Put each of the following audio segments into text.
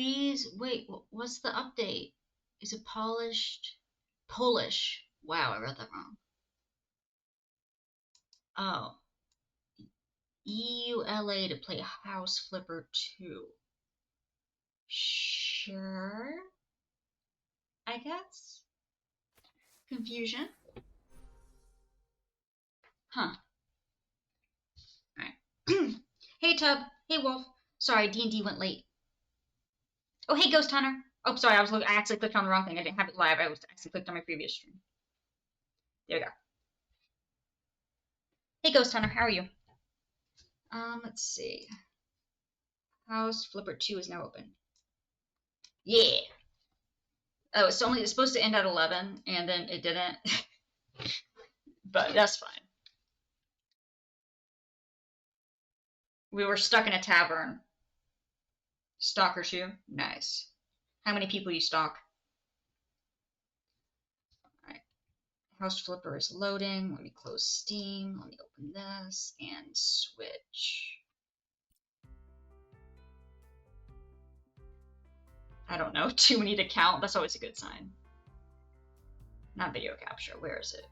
Please, wait, what's the update? Is it polished? Polish. Wow, I read that wrong. Oh. EULA to play House Flipper 2. Sure. I guess. Confusion. Huh. Alright. Hey, Tub. Hey, Wolf. Sorry, D&D went late. Oh, hey, Ghost Hunter. Oh, sorry, I actually clicked on the wrong thing. I didn't have it live. I actually clicked on my previous stream. There we go. Hey, Ghost Hunter. How are you? Let's see. House Flipper 2 is now open. Yeah. Oh, it's supposed to end at 11, and then it didn't. But that's fine. We were stuck in a tavern. Stalker shoe? Nice. How many people you stalk? Alright. House Flipper is loading. Let me close Steam. Let me open this and switch. I don't know. Too many to count. That's always a good sign. Not video capture. Where is it?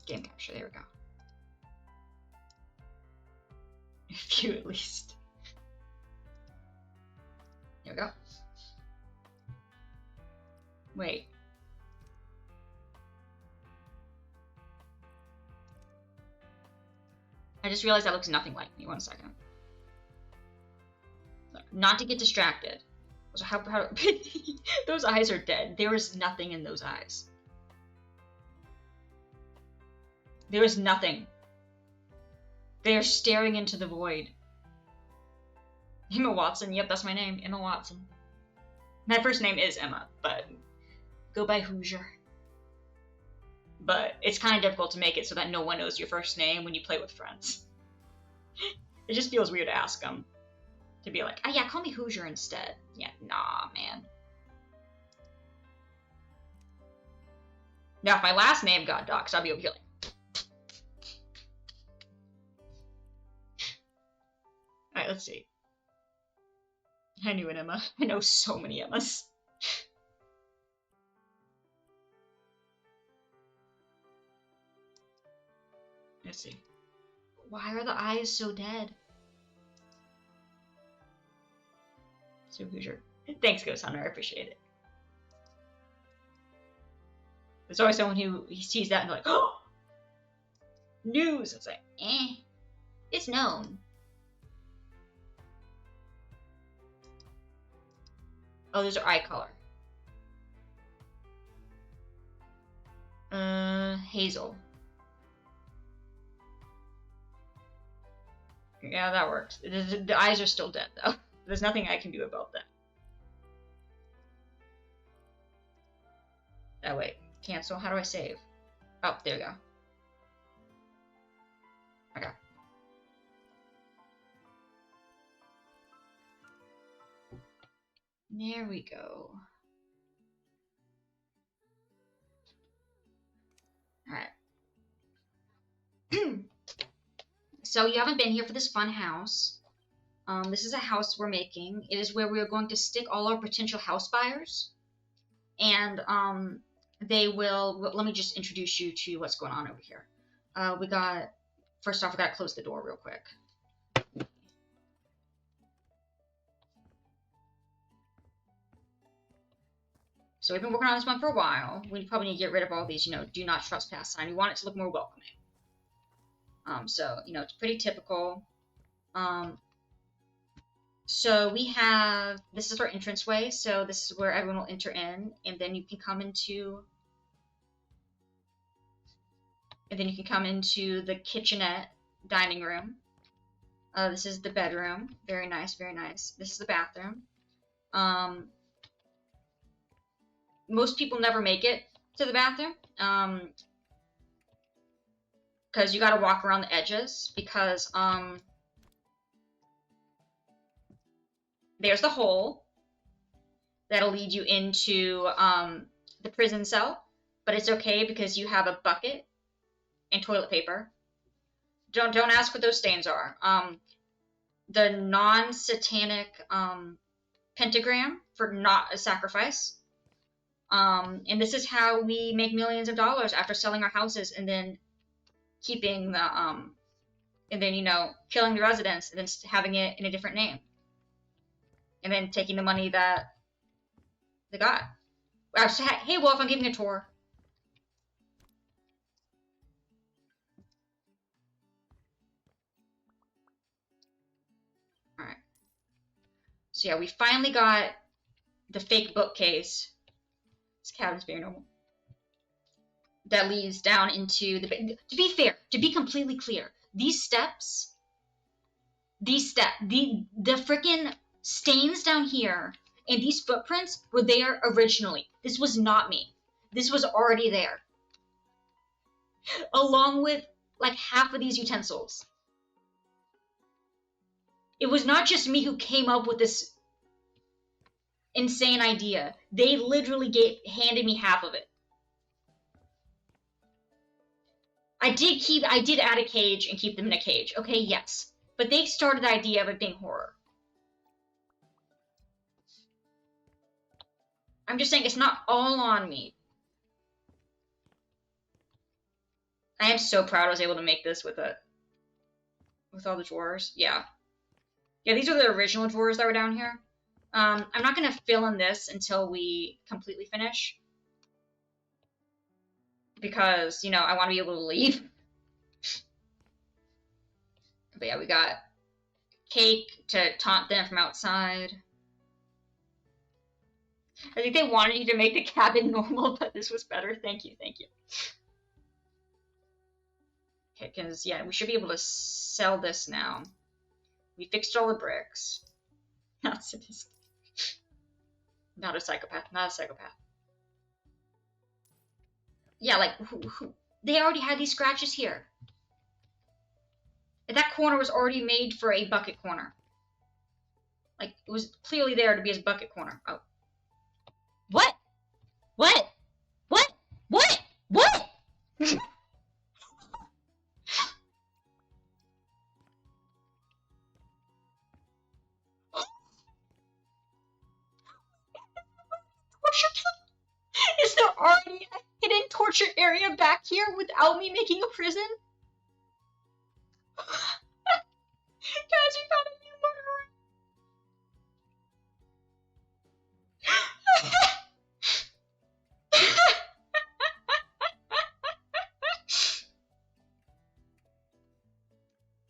Game capture. There we go. A few at least. There we go. Wait. I just realized that looks nothing like me. 1 second. Not to get distracted. So how those eyes are dead. There is nothing in those eyes. There is nothing. They are staring into the void. Emma Watson. Yep, that's my name. Emma Watson. My first name is Emma, but go by Hoosier. But it's kind of difficult to make it so that no one knows your first name when you play with friends. It just feels weird to ask them. To be like, oh yeah, call me Hoosier instead. Yeah, nah, man. Now, if my last name got doxxed, I'd be over here like... Alright, let's see. I knew an Emma. I know so many Emmas. Let's see. Why are the eyes so dead? So Hoosier. Thanks, Ghost Hunter. I appreciate it. There's always someone who sees that and they're like, oh! News! It's like, eh. It's known. Oh, those are eye color. Hazel. Yeah, that works. The eyes are still dead, though. There's nothing I can do about that. Oh, wait. Cancel. How do I save? Oh, there we go. Okay. There we go. Alright. So you haven't been here for this fun house. This is a house we're making. It is where we are going to stick all our potential house buyers. And they will... Let me just introduce you to what's going on over here. First off, we got to close the door real quick. So we've been working on this one for a while. We probably need to get rid of all these, do not trespass sign. We want it to look more welcoming. So, it's pretty typical. So we have, this is our entranceway, so this is where everyone will enter in, and then you can come into the kitchenette dining room. This is the bedroom. Very nice, very nice. This is the bathroom. Most people never make it to the bathroom, because you gotta walk around the edges, because, there's the hole that'll lead you into the prison cell, but it's okay because you have a bucket and toilet paper. Don't ask what those stains are. The non-satanic pentagram for not a sacrifice. And this is how we make millions of dollars after selling our houses and then keeping the and then killing the residents and then having it in a different name, and then taking the money that they got. Hey Wolf, I'm giving a tour. All right. So yeah, we finally got the fake bookcase. This cabin's very normal. That leads down into the. To be fair, to be completely clear, these the freaking stains down here and these footprints were there originally. This was not me. This was already there, along with like half of these utensils. It was not just me who came up with this insane idea. They literally handed me half of it. I did add a cage and keep them in a cage. Okay, yes. But they started the idea of it being horror. I'm just saying it's not all on me. I am so proud I was able to make this with all the drawers. Yeah. Yeah, these are the original drawers that were down here. I'm not going to fill in this until we completely finish. Because, I want to be able to leave. But yeah, we got cake to taunt them from outside. I think they wanted you to make the cabin normal, but this was better. Thank you, thank you. Okay, because, yeah, we should be able to sell this now. We fixed all the bricks. Not sadistic. Not a psychopath, not a psychopath. Yeah, like, they already had these scratches here. That corner was already made for a bucket corner. Like, it was clearly there to be his bucket corner. Oh. What? What? What? What? What? Is there already a hidden torture area back here without me making a prison? Guys, we found a new murderer.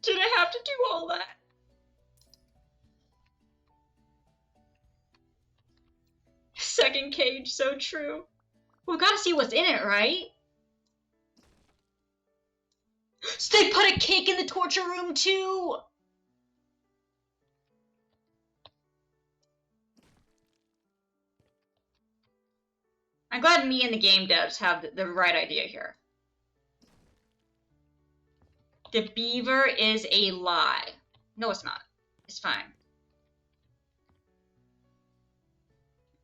Did I have to do all that? Second cage, so true. We've got to see what's in it, right? So they put a cake in the torture room too! I'm glad me and the game devs have the right idea here. The beaver is a lie. No, it's not. It's fine.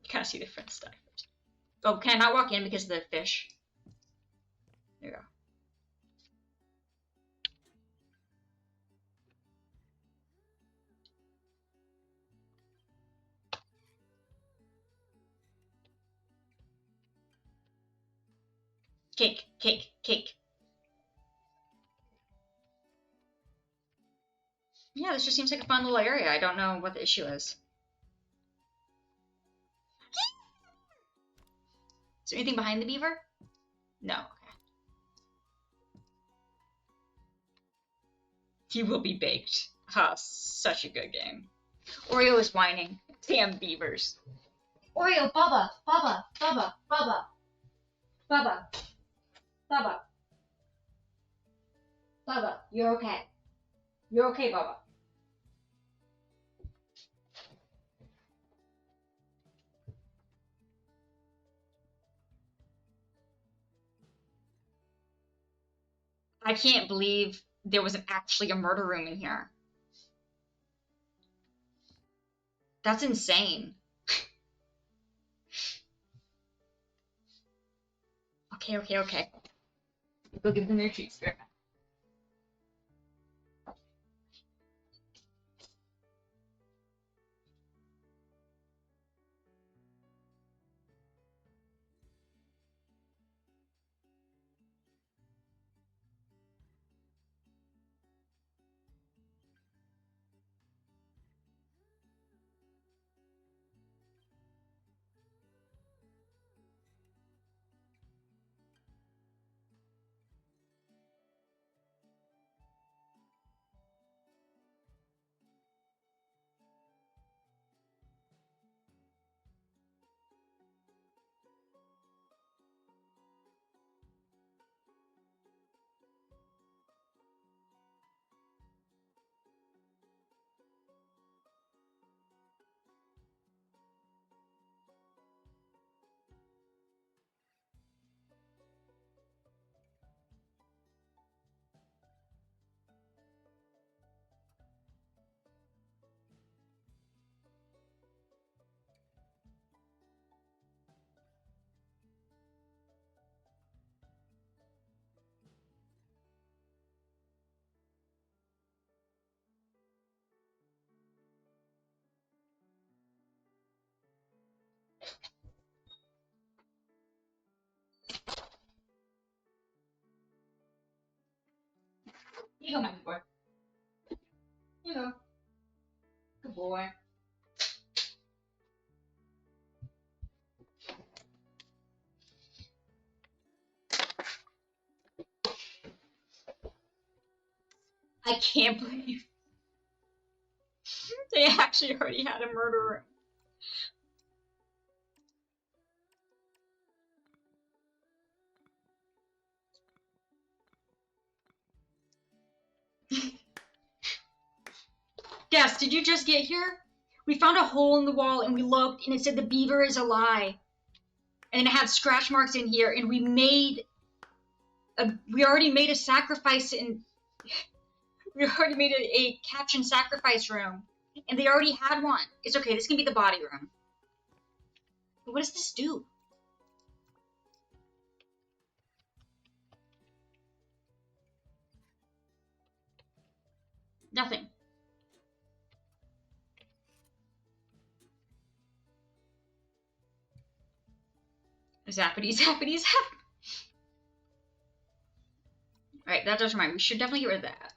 You gotta see the front stuff. Oh, can I not walk in because of the fish? There you go. Cake, cake, cake. Yeah, this just seems like a fun little area. I don't know what the issue is. Is there anything behind the beaver? No. Okay. He will be baked. Ah, such a good game. Oreo is whining. Damn beavers. Oreo, Bubba, Bubba, Bubba, Bubba, Bubba, Bubba, Bubba, you're okay. You're okay, Bubba. I can't believe there was actually a murder room in here. That's insane. Okay. Go give them their treats, Spirit. You go, my good boy. You go. Good boy. I can't believe they actually already had a murderer. Yes, did you just get here? We found a hole in the wall and we looked and it said the beaver is alive. And it had scratch marks in here and we already made a sacrifice and we already made a caption sacrifice room. And they already had one. It's okay, this can be the body room. But what does this do? Nothing. Zappity, zappity, zap. Alright, that does remind me. We should definitely get rid of that.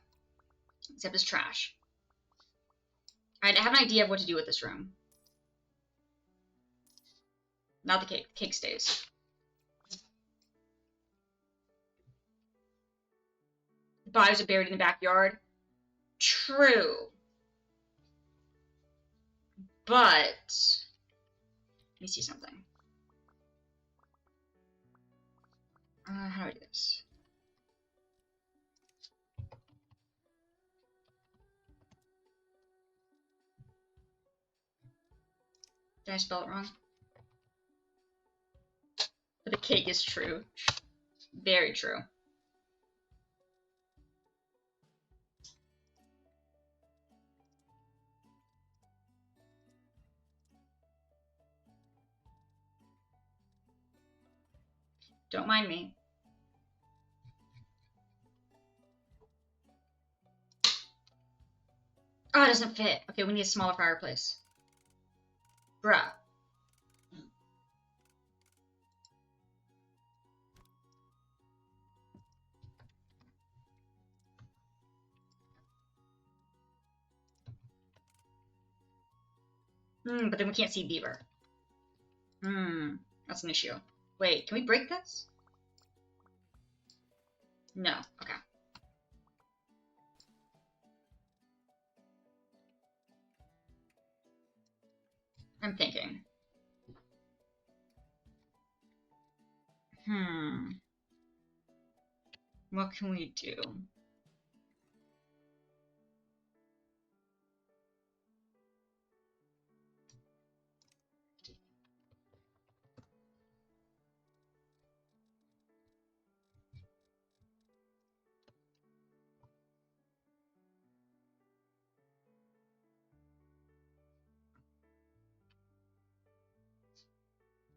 Except it's trash. Alright, I have an idea of what to do with this room. Not the cake. Cake stays. The bodies are buried in the backyard. True. But let me see something. How do I do this? Did I spell it wrong? But the cake is true. Very true. Don't mind me. Oh, it doesn't fit. Okay, we need a smaller fireplace. Bruh. But then we can't see beaver. That's an issue. Wait, can we break this? No. Okay. I'm thinking. What can we do?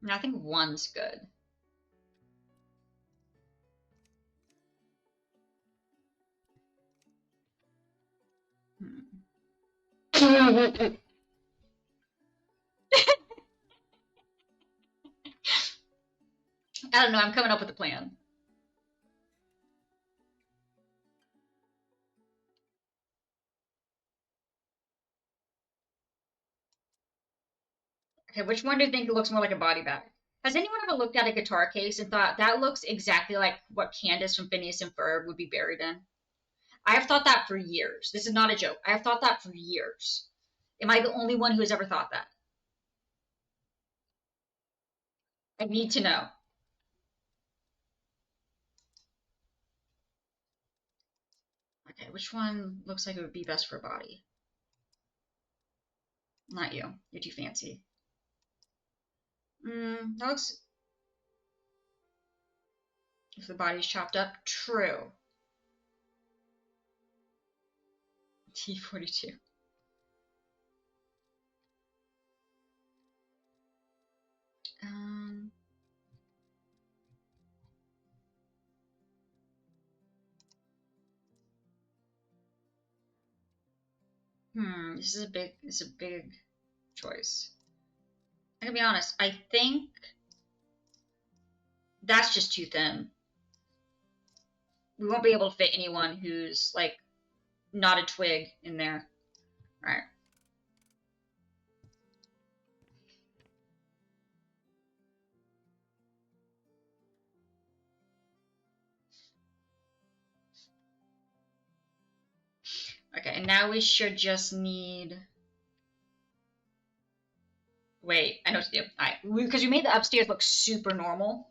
No, I think one's good. I don't know, I'm coming up with a plan. Okay, which one do you think looks more like a body bag? Has anyone ever looked at a guitar case and thought that looks exactly like what Candace from Phineas and Ferb would be buried in? I have thought that for years. This is not a joke. I have thought that for years. Am I the only one who has ever thought that? I need to know. Okay, which one looks like it would be best for a body? Not you. You're too fancy. That looks... If the body's chopped up, true. T42. This is a big choice. I'm gonna be honest, I think that's just too thin. We won't be able to fit anyone who's like not a twig in there. All right. Okay, and now we should just need... Wait, I know what to do. All right, because we made the upstairs look super normal.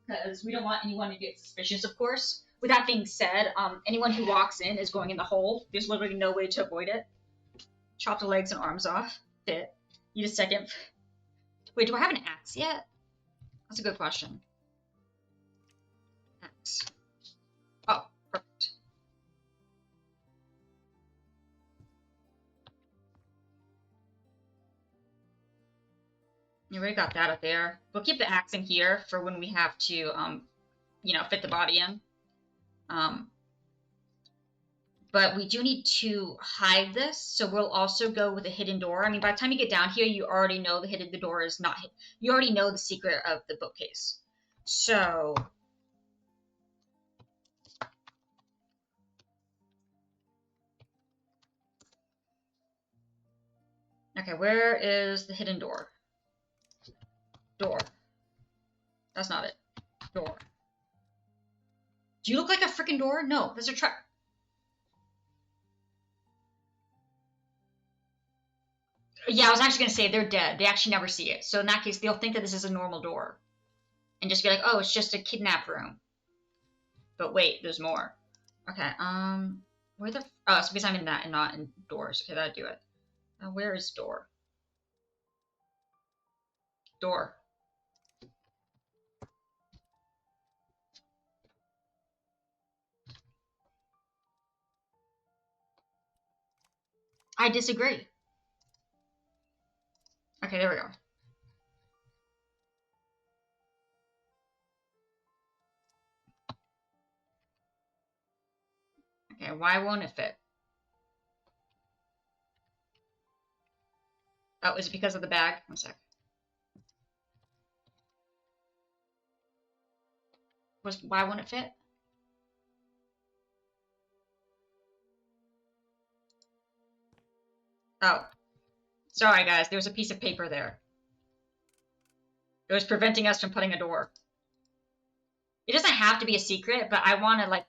Because we don't want anyone to get suspicious, of course. With that being said, anyone who walks in is going in the hole. There's literally no way to avoid it. Chop the legs and arms off. Fit. Need a second. Wait, do I have an axe yet? That's a good question. Axe. Oh, perfect. You already got that up there. We'll keep the axe in here for when we have to, fit the body in. But we do need to hide this, so we'll also go with a hidden door. I mean, by the time you get down here, you already know the door is not hidden. You already know the secret of the bookcase. So... Okay, where is the hidden door? Door. That's not it. Door. Do you look like a freaking door? No, there's a trap. Yeah, I was actually going to say they're dead. They actually never see it. So in that case, they'll think that this is a normal door. And just be like, oh, it's just a kidnap room. But wait, there's more. Okay, where the... Oh, it's because I'm in that and not in doors. Okay, that'd do it. Where is door? Door. I disagree. Okay, there we go. Okay, why won't it fit? Oh, is it because of the bag? One sec. Why won't it fit? Oh. Sorry, guys. There was a piece of paper there. It was preventing us from putting a door. It doesn't have to be a secret, but I want to, like...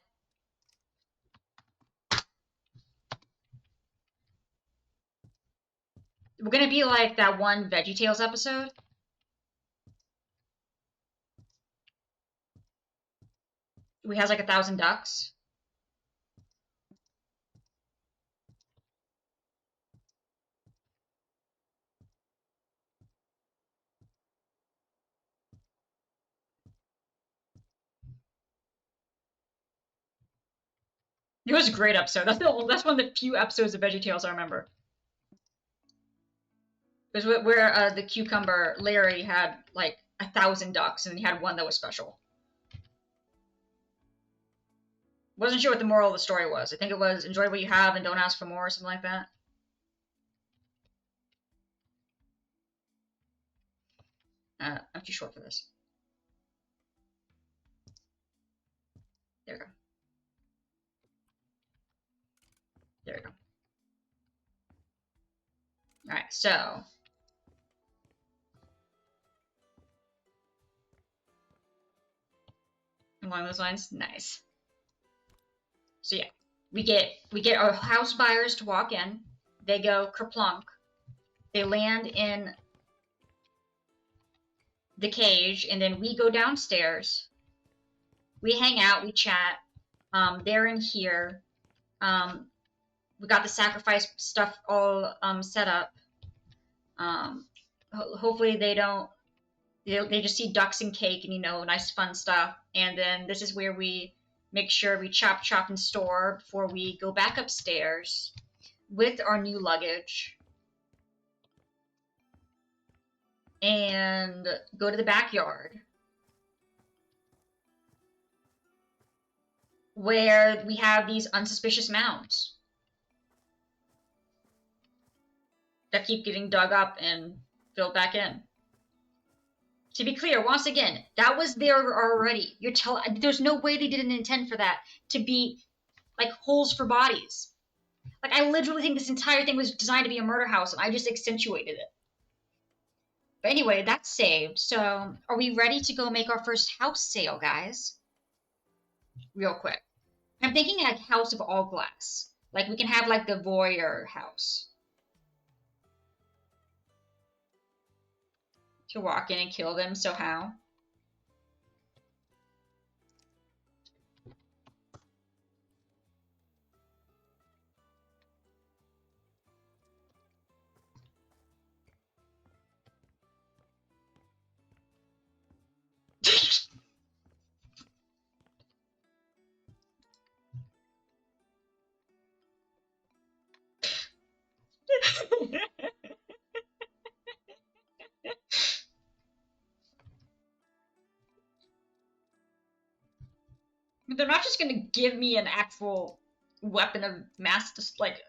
We're going to be like that one VeggieTales episode. We has like 1,000 ducks. It was a great episode. That's one of the few episodes of VeggieTales I remember. It was where the cucumber Larry had like 1,000 ducks, and he had one that was special. Wasn't sure what the moral of the story was. I think it was enjoy what you have and don't ask for more, or something like that. I'm too short for this. There we go. There we go. Alright, so... Along those lines? Nice. So yeah, we get our house buyers to walk in. They go kerplunk. They land in the cage, and then we go downstairs. We hang out, we chat. They're in here. We got the sacrifice stuff all set up. Hopefully they don't... They just see ducks and cake and, nice fun stuff. And then this is where we make sure we chop, and store before we go back upstairs with our new luggage. And go to the backyard, where we have these unsuspicious mounds that keep getting dug up and filled back in. To be clear, once again, that was there already. There's no way they didn't intend for that to be like holes for bodies. Like I literally think this entire thing was designed to be a murder house, and I just accentuated it. But anyway, that's saved. So, are we ready to go make our first house sale, guys? Real quick. I'm thinking like house of all glass. Like we can have like the voyeur house. To walk in and kill them, so how? They're not just gonna give me an actual weapon of mass like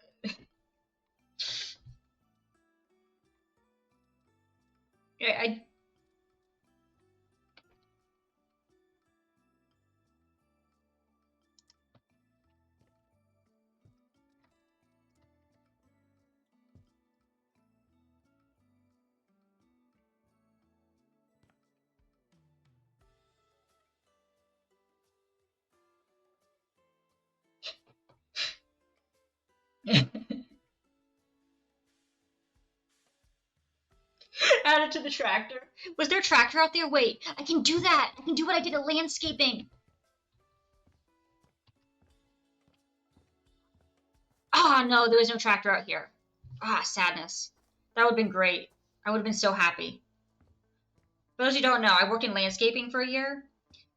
I add it to the tractor. Was there a tractor out there? Wait, I can do that. I can do what I did at landscaping. Ah, oh, no, there was no tractor out here. Ah, sadness. That would have been great. I would have been so happy. For those who don't know, I worked in landscaping for a year.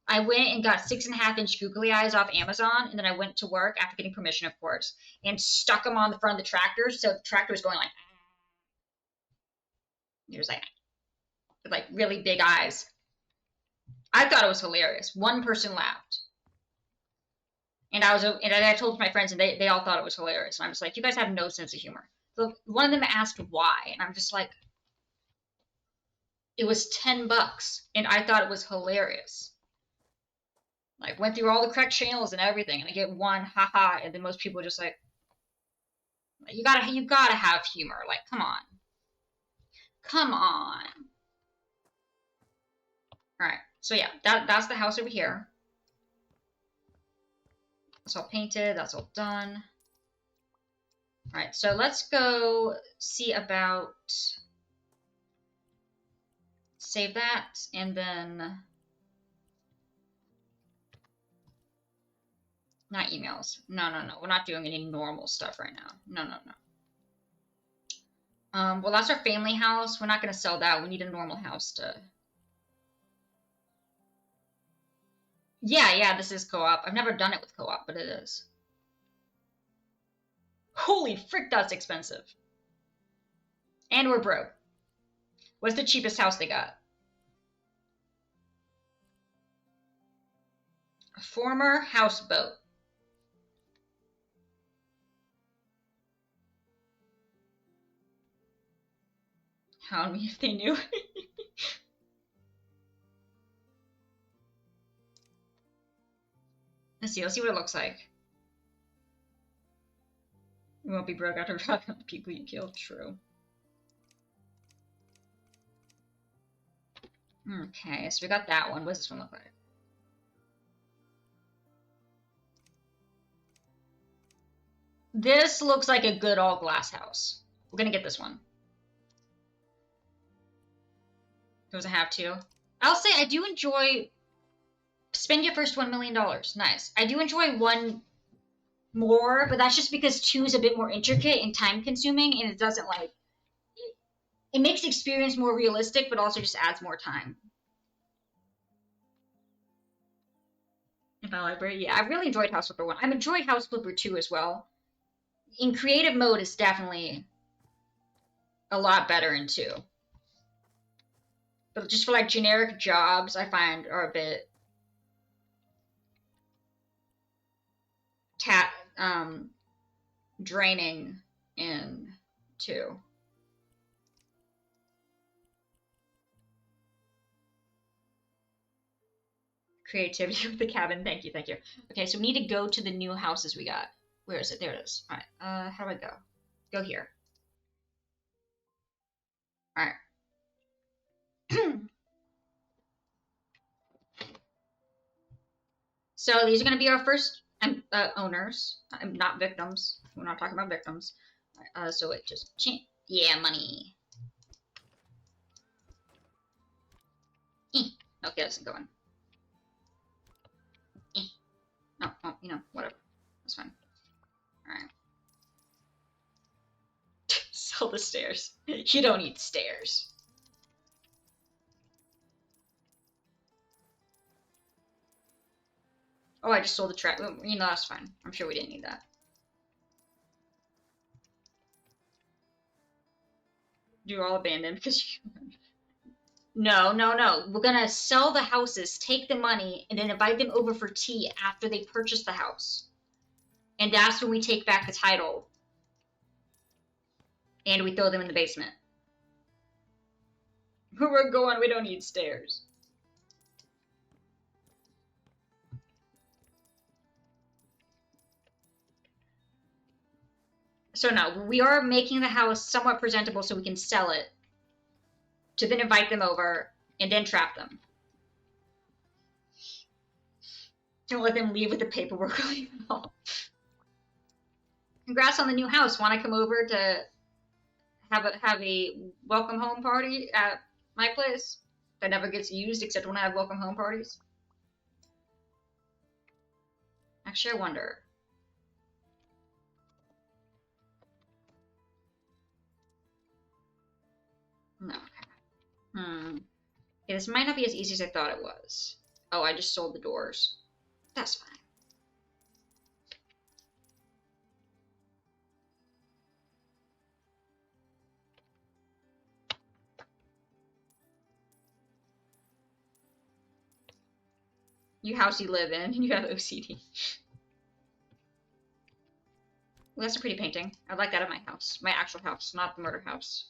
I went and got 6.5-inch googly eyes off Amazon, and then I went to work after getting permission, of course, and stuck them on the front of the tractor, so the tractor was going like. It was like really big eyes. I thought it was hilarious. One person laughed. And I told my friends, and they all thought it was hilarious. And I'm just like, you guys have no sense of humor. So one of them asked why, and I'm just like, it was $10, and I thought it was hilarious. Like went through all the correct channels and everything, and I get one, haha, and then most people are just like, you gotta have humor. Like, come on, come on. All right, so yeah, that's the house over here. That's all painted. That's all done. All right, so let's go see about save that, and then not emails. No. We're not doing any normal stuff right now. No. Well, that's our family house. We're not going to sell that. We need a normal house to. Yeah, this is co-op. I've never done it with co-op, but it is. Holy frick, that's expensive. And we're broke. What's the cheapest house they got? A former houseboat. Hound me if they knew. Let's see what it looks like. You won't be broke after robbing the people you killed. True. Okay, so we got that one. What does this one look like? This looks like a good all glass house. We're gonna get this one. Does it have to? I'll say I do enjoy. Spend your first $1 million. Nice. I do enjoy one more, but that's just because 2 is a bit more intricate and time consuming, and it doesn't like. It makes the experience more realistic, but also just adds more time. In my library, yeah, I really enjoyed House Flipper 1. I've enjoyed House Flipper 2 as well. In creative mode, it's definitely a lot better in 2. But just for like generic jobs, I find are a bit draining in 2. creativity with the cabin. Thank you, thank you. Okay, so we need to go to the new houses we got. Where is it? There it is. All right. How do I go? Go here. All right. So these are going to be our first owners. Not victims. We're not talking about victims. So it just yeah, money. Okay, that's going. No, oh, you know, whatever. That's fine. All right. Sell the stairs. You don't need stairs. Oh, I just sold the track. You know, that's fine. I'm sure we didn't need that. You're all abandoned because you... No, no, no. We're gonna sell the houses, take the money, and then invite them over for tea after they purchase the house. And that's when we take back the title. And we throw them in the basement. We're going, we don't need stairs. So no, we are making the house somewhat presentable so we can sell it. To then invite them over, and then trap them. And let them leave with the paperwork. Congrats on the new house. Want to come over to have a welcome home party at my place that never gets used except when I have welcome home parties? Actually, I wonder. No. Okay. Okay, this might not be as easy as I thought it was. Oh, I just sold the doors. That's fine. You house you live in, and you have OCD. Well, that's a pretty painting. I'd like that at my house. My actual house, not the murder house.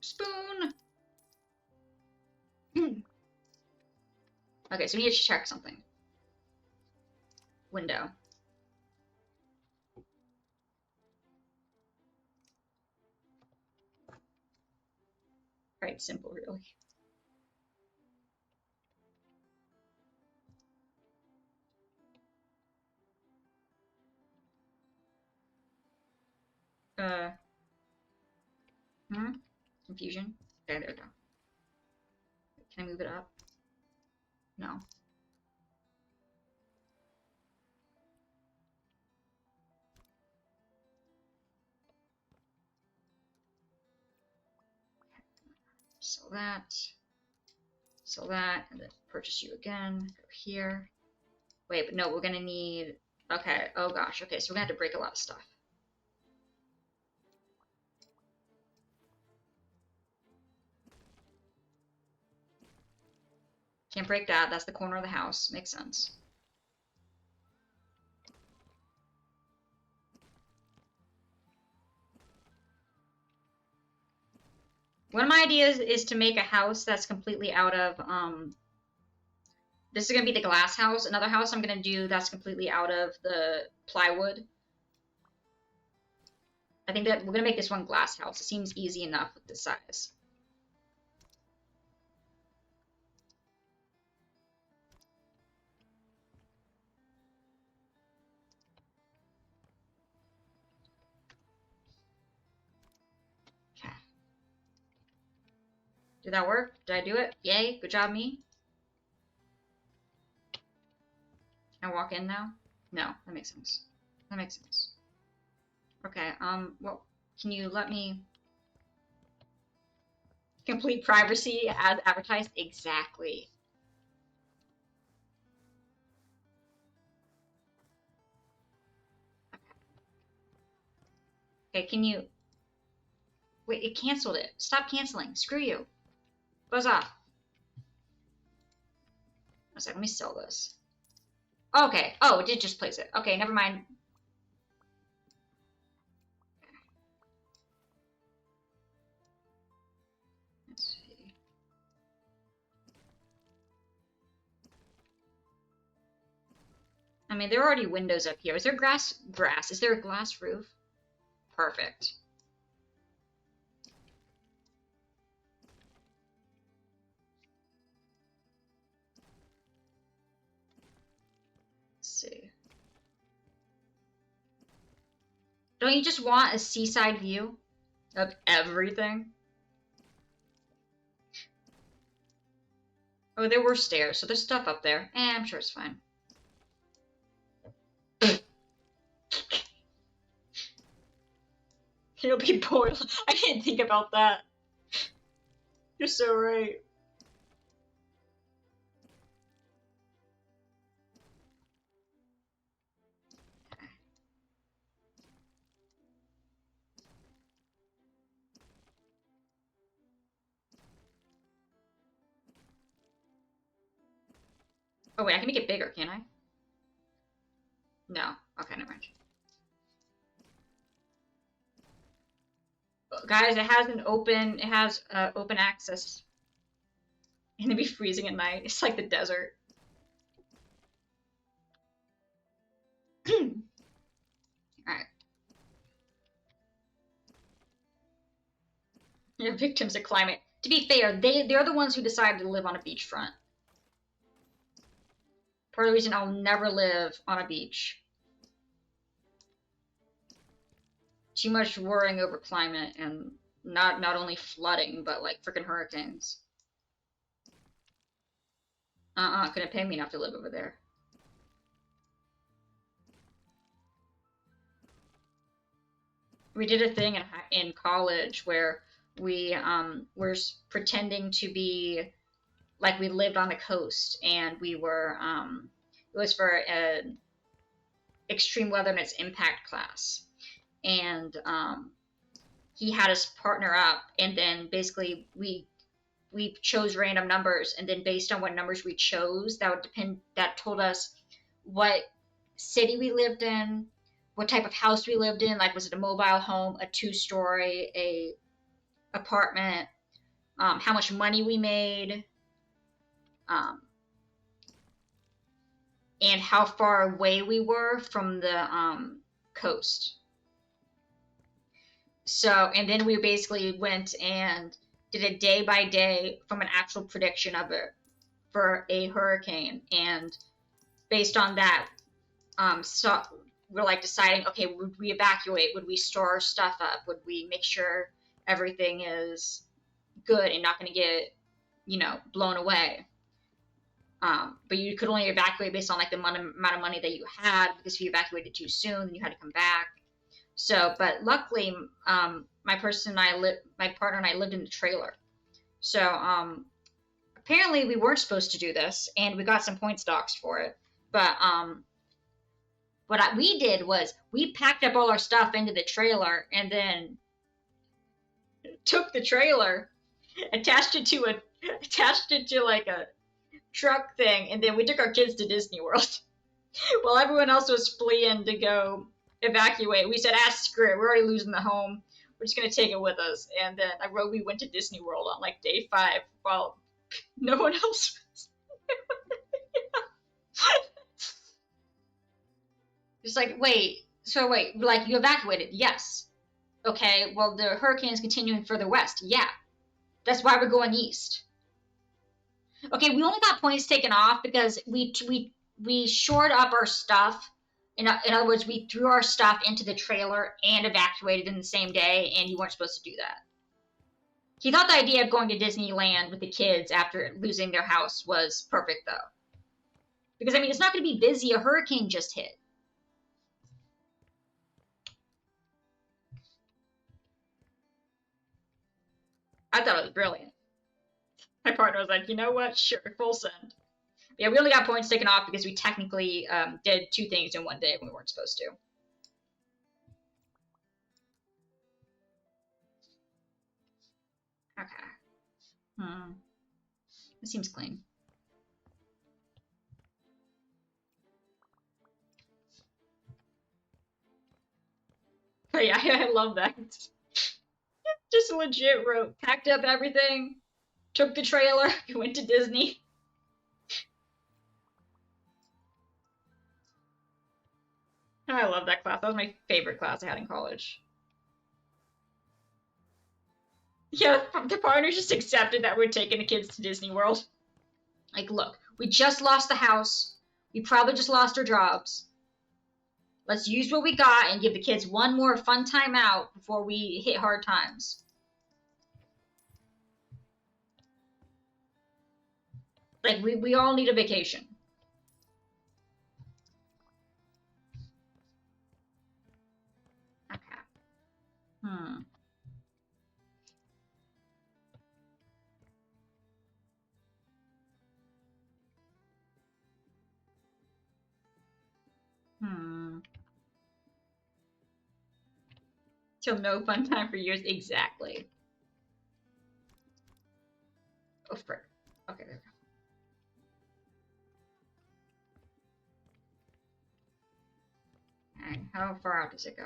Spoon! Okay, so we need to check something. Window. Quite simple, really. Confusion. Okay, there we go. Can I move it up? No. Sell that. Sell that, and then purchase you again. Go here. Wait, but no, we're gonna need... Okay, oh gosh, okay, so we're gonna have to break a lot of stuff. Can't break that, that's the corner of the house. Makes sense. One of my ideas is to make a house that's completely out of, this is going to be the glass house. Another house I'm going to do that's completely out of the plywood. I think that we're going to make this one glass house. It seems easy enough with this size. Okay. Did that work? Did I do it? Yay, good job me. Can I walk in now? No, that makes sense. That makes sense. Okay, well, can you let me... Complete privacy as advertised? Exactly. Okay, can you... Wait, it canceled it. Stop canceling. Screw you. Buzz off. One second, let me sell this. Okay. Oh, it did just place it. Okay, never mind. I mean, there are already windows up here. Is there grass? Is there a glass roof? Perfect. Let's see. Don't you just want a seaside view of everything? Oh, there were stairs, so there's stuff up there. I'm sure it's fine. It'll be boiled. I didn't think about that. You're so right. Oh wait, I can make it bigger, can't I? No. Okay, never mind. Guys, it has open access. And it'd be freezing at night. It's like the desert. Alright. You're victims of climate. To be fair, they're the ones who decided to live on a beachfront. Part of the reason I'll never live on a beach. Too much worrying over climate and not only flooding, but like freaking hurricanes. Couldn't pay me enough to live over there. We did a thing in college where we were pretending to be like we lived on the coast, and we were it was for an extreme weather and its impact class, and he had us partner up, and then basically we chose random numbers, and then based on what numbers we chose, that told us what city we lived in, what type of house we lived in, like was it a mobile home, a 2-story, a apartment, how much money we made, and how far away we were from the coast. So, and then we basically went and did a day by day from an actual prediction of it for a hurricane, and based on that, so we're like deciding, okay, would we evacuate? Would we store our stuff up? Would we make sure everything is good and not going to get, blown away? But you could only evacuate based on like the amount of money that you had, because if you evacuated too soon, then you had to come back. So, but luckily, my partner and I lived in the trailer. So, apparently we weren't supposed to do this, and we got some points doxed for it. But what we did was we packed up all our stuff into the trailer, and then took the trailer, attached it to like a truck thing, and then we took our kids to Disney World while everyone else was fleeing to go evacuate. We said, screw it, we're already losing the home, we're just gonna take it with us. And then we went to Disney World on like day 5 while no one else was. It's like, wait, like you evacuated? Yes. Okay, well the hurricane is continuing further west. Yeah, that's why we're going east. Okay, we only got points taken off because we shored up our stuff. In other words, we threw our stuff into the trailer and evacuated in the same day, and you weren't supposed to do that. He thought the idea of going to Disneyland with the kids after losing their house was perfect, though. Because, I mean, it's not going to be busy. A hurricane just hit. I thought it was brilliant. My partner was like, you know what? Sure, full send. Yeah, we only got points taken off because we technically did 2 things in one day when we weren't supposed to. Okay. It seems clean. But yeah, I love that. Just legit packed up everything, took the trailer, went to Disney. I love that class. That was my favorite class I had in college. Yeah, the partners just accepted that we're taking the kids to Disney World. Like, look, we just lost the house. We probably just lost our jobs. Let's use what we got and give the kids one more fun time out before we hit hard times. Like, we all need a vacation. Okay. Hmm. Hmm. Till no fun time for years. Exactly. Oh, frick. Okay, there we go. Alright, how far out does it go?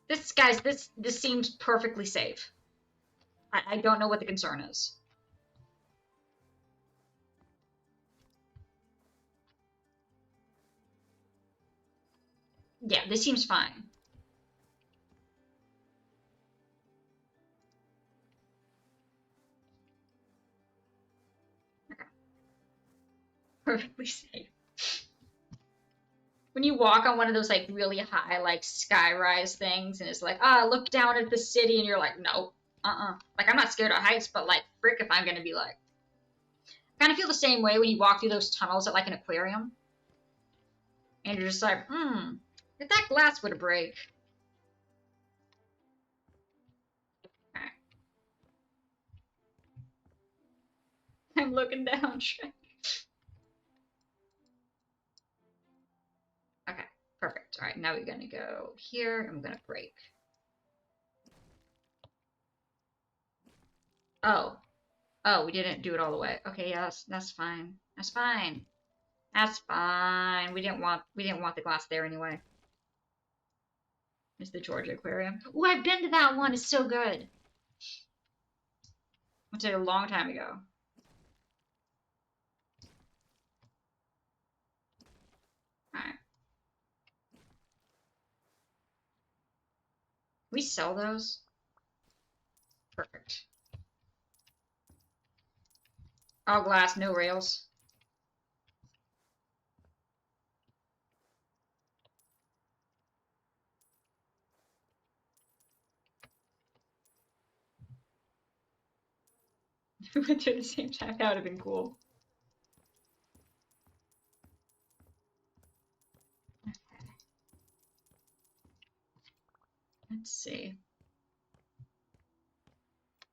This, guys, this seems perfectly safe. I don't know what the concern is. Yeah, this seems fine. Okay. Perfectly safe. When you walk on one of those like really high like skyrise things and it's like, look down at the city and you're like, no, like I'm not scared of heights, but like frick if I'm gonna be like, I kind of feel the same way when you walk through those tunnels at like an aquarium and you're just like, if that glass would break. Okay. I'm looking down. Okay, perfect. All right, now we're gonna go here and I'm gonna break. Oh, oh, we didn't do it all the way. Okay, yeah, that's fine. That's fine. That's fine. We didn't want the glass there anyway. It's the Georgia Aquarium. Oh, I've been to that one. It's so good. Went to it a long time ago. All right. We sell those. Perfect. All glass, no rails. We went there at the same time. That would have been cool. Okay. Let's see.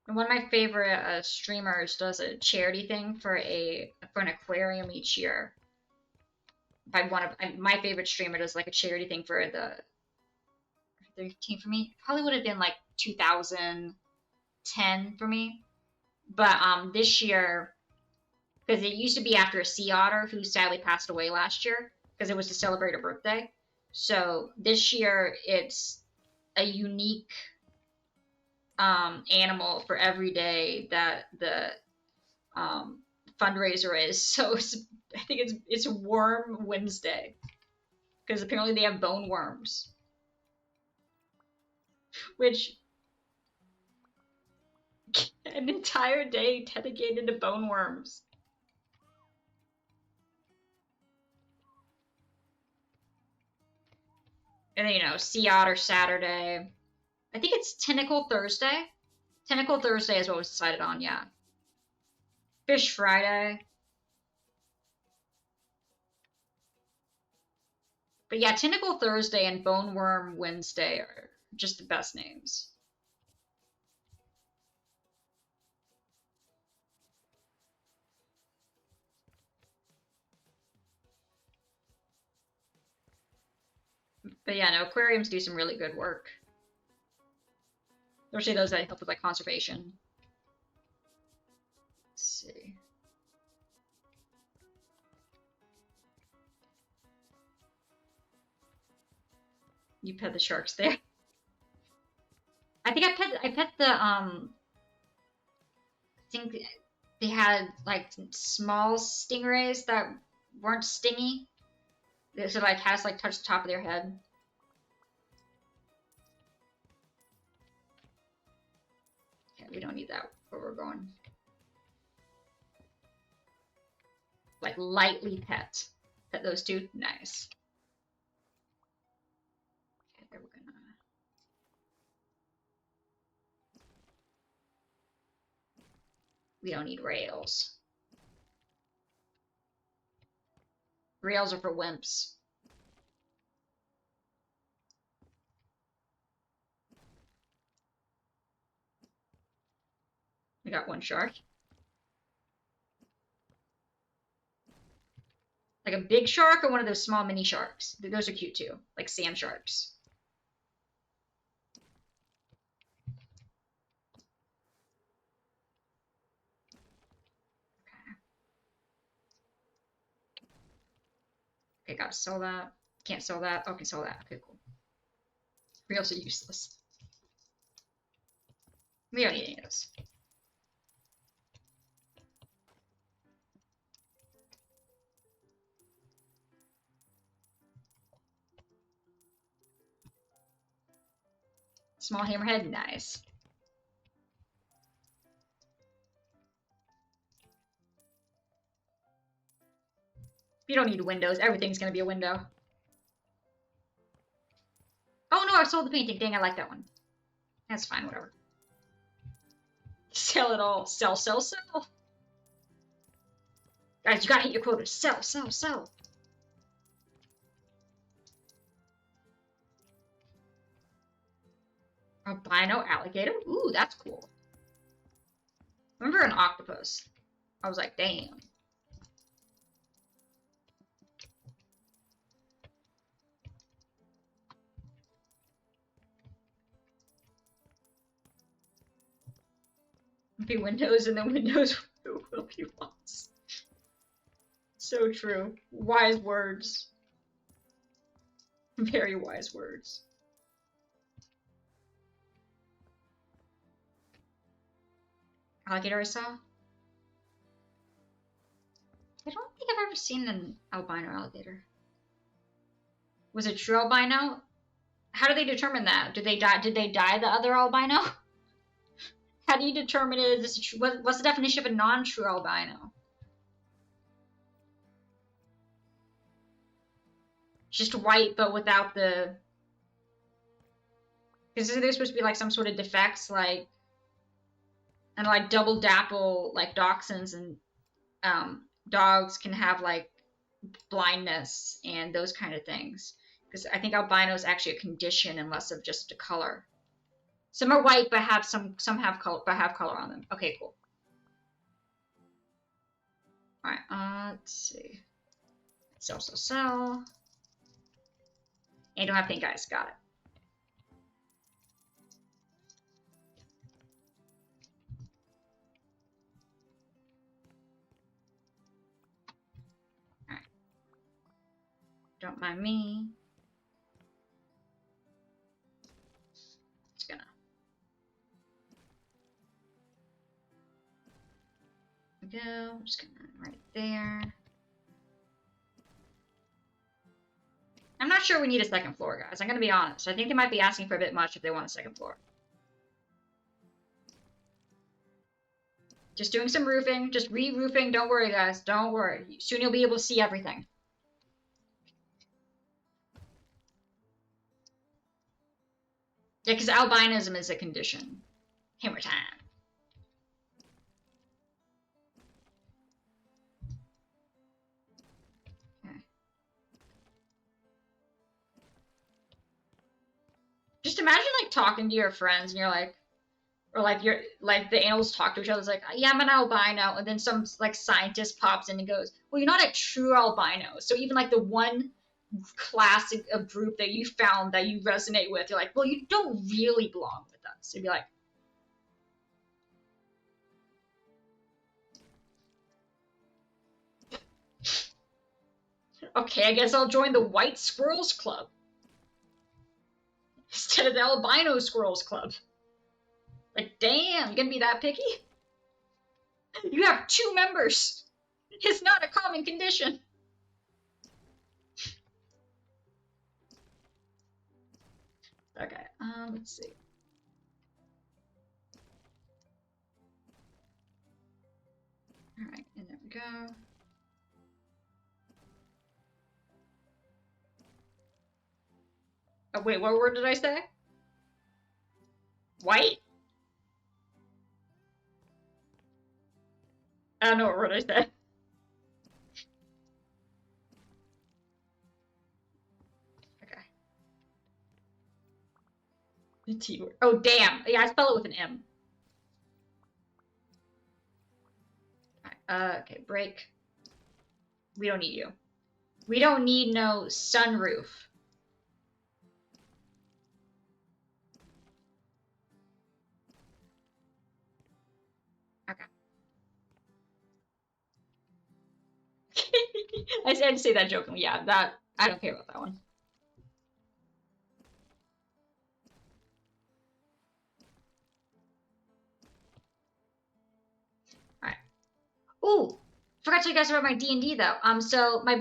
And one of my favorite streamers does a charity thing for an aquarium each year. By one of my favorite streamer does like a charity thing for the 13 for me. Probably would have been like 2010 for me. But this year, because it used to be after a sea otter who sadly passed away last year, because it was to celebrate her birthday. So this year it's a unique animal for every day that the fundraiser is. So I think it's Worm Wednesday because apparently they have bone worms, which an entire day dedicated to bone worms. And then, Sea Otter Saturday. I think it's Tentacle Thursday. Tentacle Thursday is what was decided on, yeah. Fish Friday. But yeah, Tentacle Thursday and Boneworm Wednesday are just the best names. But yeah, no, aquariums do some really good work. Especially those that help with like conservation. Let's see. You pet the sharks there. I think I pet the I think they had like small stingrays that weren't stingy. So like has like touch the top of their head. Okay, we don't need that where we're going. Like lightly pet those two. Nice. Okay, there we're gonna. We don't need rails. Rails are for wimps. We got one shark. Like a big shark or one of those small mini sharks? Those are cute too, like sand sharks. Okay, gotta sell that. Can't sell that. Okay, sell that. Okay, cool. Rails are useless. We don't need any of those. Small hammerhead, nice. You don't need windows. Everything's gonna be a window. Oh no, I sold the painting. Dang, I like that one. That's fine, whatever. Sell it all. Sell, sell, sell. Guys, you gotta hit your quota. Sell, sell, sell. Albino alligator? Ooh, that's cool. Remember an octopus? I was like, damn. Be windows and then windows will be walls. So true. Wise words. Very wise words. Alligator I saw? I don't think I've ever seen an albino alligator. Was it true albino? How do they determine that? Did they dye the other albino? How do you determine is this true? What's the definition of a non-true albino? Just white, but without the. Because there's supposed to be like some sort of defects, like, and like double dapple, like dachshunds and dogs can have like blindness and those kind of things. Because I think albino is actually a condition and less of just a color. Some are white, but have some have color, on them. Okay, cool. All right, let's see. Sell. And don't have pink eyes. Got it. All right. Don't mind me. Just gonna. Go. I'm just gonna right there. I'm not sure we need a second floor, guys. I'm gonna be honest. I think they might be asking for a bit much if they want a second floor. Just doing some roofing, just re-roofing. Don't worry, guys. Don't worry. Soon you'll be able to see everything. Yeah, because albinism is a condition. Hammer time. Okay. Just imagine like talking to your friends and you're like, or like you're like the animals talk to each other. It's like, yeah, I'm an albino, and then some like scientist pops in and goes, well, you're not a true albino. So even like the one classic of group that you found that you resonate with, you're like, well, you don't really belong with us. You'd be like, okay, I guess I'll join the White Squirrels Club. instead of the Albino Squirrels Club. Like, damn, you gonna be that picky? You have 2 members. It's not a common condition. Okay, let's see. Alright, and there we go. Oh, wait, what word did I say? White? I don't know what word I said. Okay. The T word. Oh, damn. Yeah, I spell it with an M. Okay, break. We don't need you. We don't need no sunroof. Okay. I had to say that jokingly. Yeah, that I don't care about that one. Alright. Ooh! Forgot to tell you guys about my D&D though. So I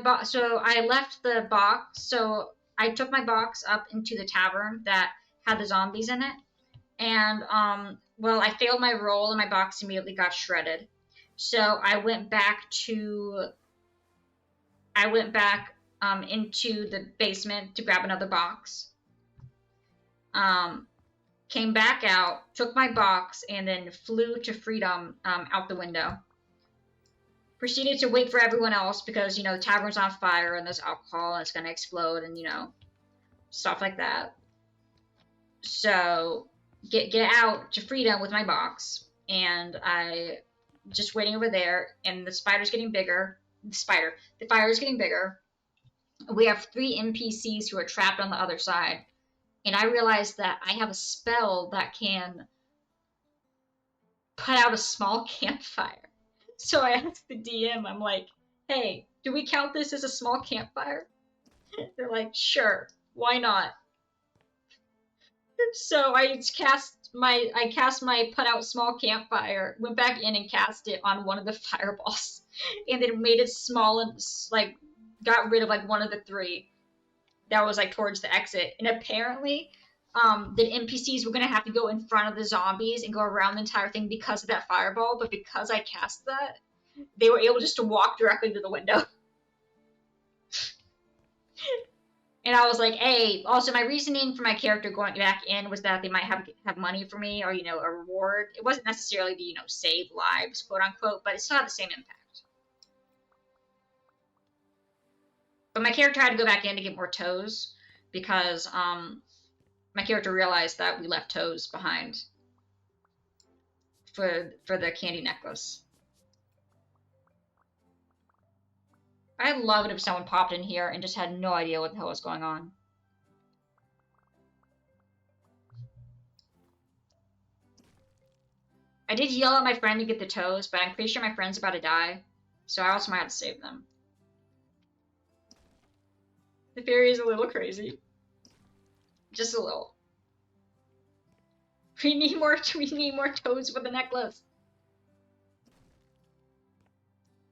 left the box. So I took my box up into the tavern that had the zombies in it, and well, I failed my roll, and my box immediately got shredded. So I went back into the basement to grab another box. Came back out, took my box, and then flew to freedom out the window. Proceeded to wait for everyone else because, you know, the tavern's on fire and there's alcohol and it's going to explode and, you know, stuff like that. So, get out to freedom with my box, and I just waiting over there, and the spider's getting bigger. The fire is getting bigger. We have 3 NPCs who are trapped on the other side, and I realized that I have a spell that can put out a small campfire. So I asked the DM, I'm like, hey, do we count this as a small campfire? They're like, sure, why not? So I cast my put out small campfire, went back in and cast it on one of the fireballs, and then made it small and like got rid of like one of the 3 that was like towards the exit. And apparently, the NPCs were gonna have to go in front of the zombies and go around the entire thing because of that fireball. But because I cast that, they were able just to walk directly to the window. And I was like, hey, also my reasoning for my character going back in was that they might have money for me, or, you know, a reward. It wasn't necessarily to, you know, save lives, quote unquote, but it still had the same impact. But my character had to go back in to get more toes because my character realized that we left toes behind for the candy necklace. I'd love it if someone popped in here and just had no idea what the hell was going on. I did yell at my friend to get the toes, but I'm pretty sure my friend's about to die, so I also might have to save them. The fairy is a little crazy. Just a little. We need more toes for the necklace.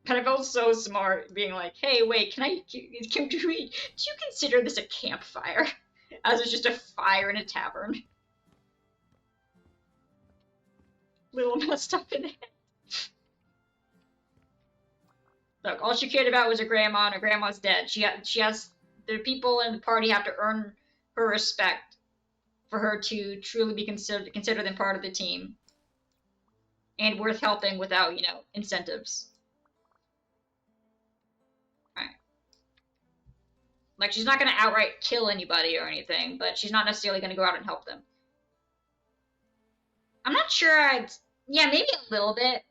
But I felt so smart being like, hey, wait, do you consider this a campfire? As it's just a fire in a tavern. Little messed up in the head. Look, all she cared about was her grandma, and her grandma's dead. The people in the party have to earn her respect for her to truly be considered them part of the team. And worth helping without, you know, incentives. Like, she's not going to outright kill anybody or anything, but she's not necessarily going to go out and help them. I'm not sure yeah, maybe a little bit.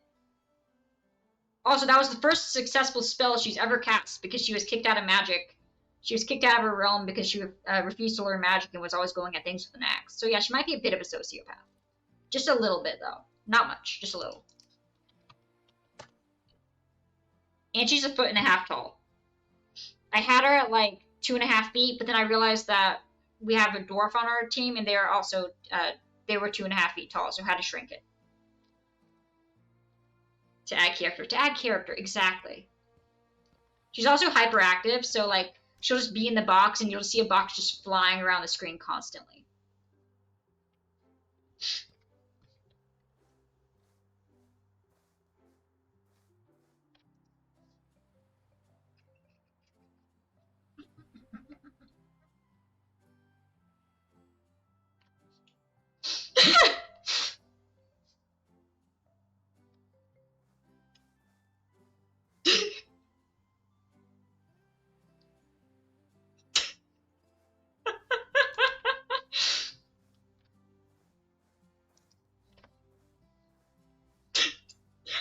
Also, that was the first successful spell she's ever cast because she was kicked out of magic. She was kicked out of her realm because she refused to learn magic and was always going at things with an axe. So yeah, she might be a bit of a sociopath. Just a little bit, though. Not much, just a little. And she's 1.5 feet tall. I had her at like 2.5 feet, but then I realized that we have a dwarf on our team, and they are also they were 2.5 feet tall, so had to shrink it to add character. To add character, exactly. She's also hyperactive, so like she'll just be in the box, and you'll see a box just flying around the screen constantly.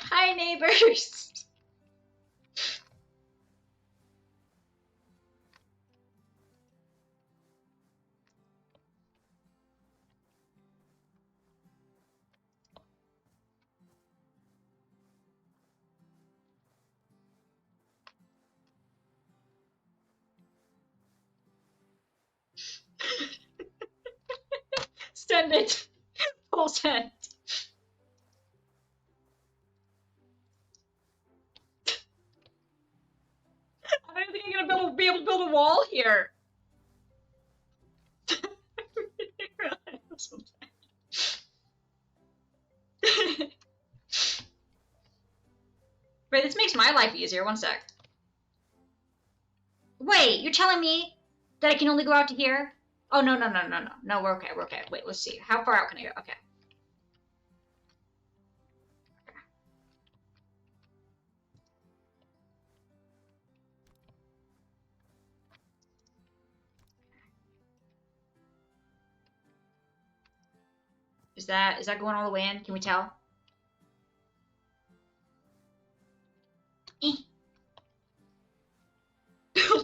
Hi, neighbors. Send it. Full send. I don't think I'm gonna be able to build a wall here. Wait, this makes my life easier. One sec. Wait, you're telling me that I can only go out to here? Oh, no, no, no, no, no. No, we're okay. We're okay. Wait, let's see. How far out can I go? Okay. Is that going all the way in? Can we tell?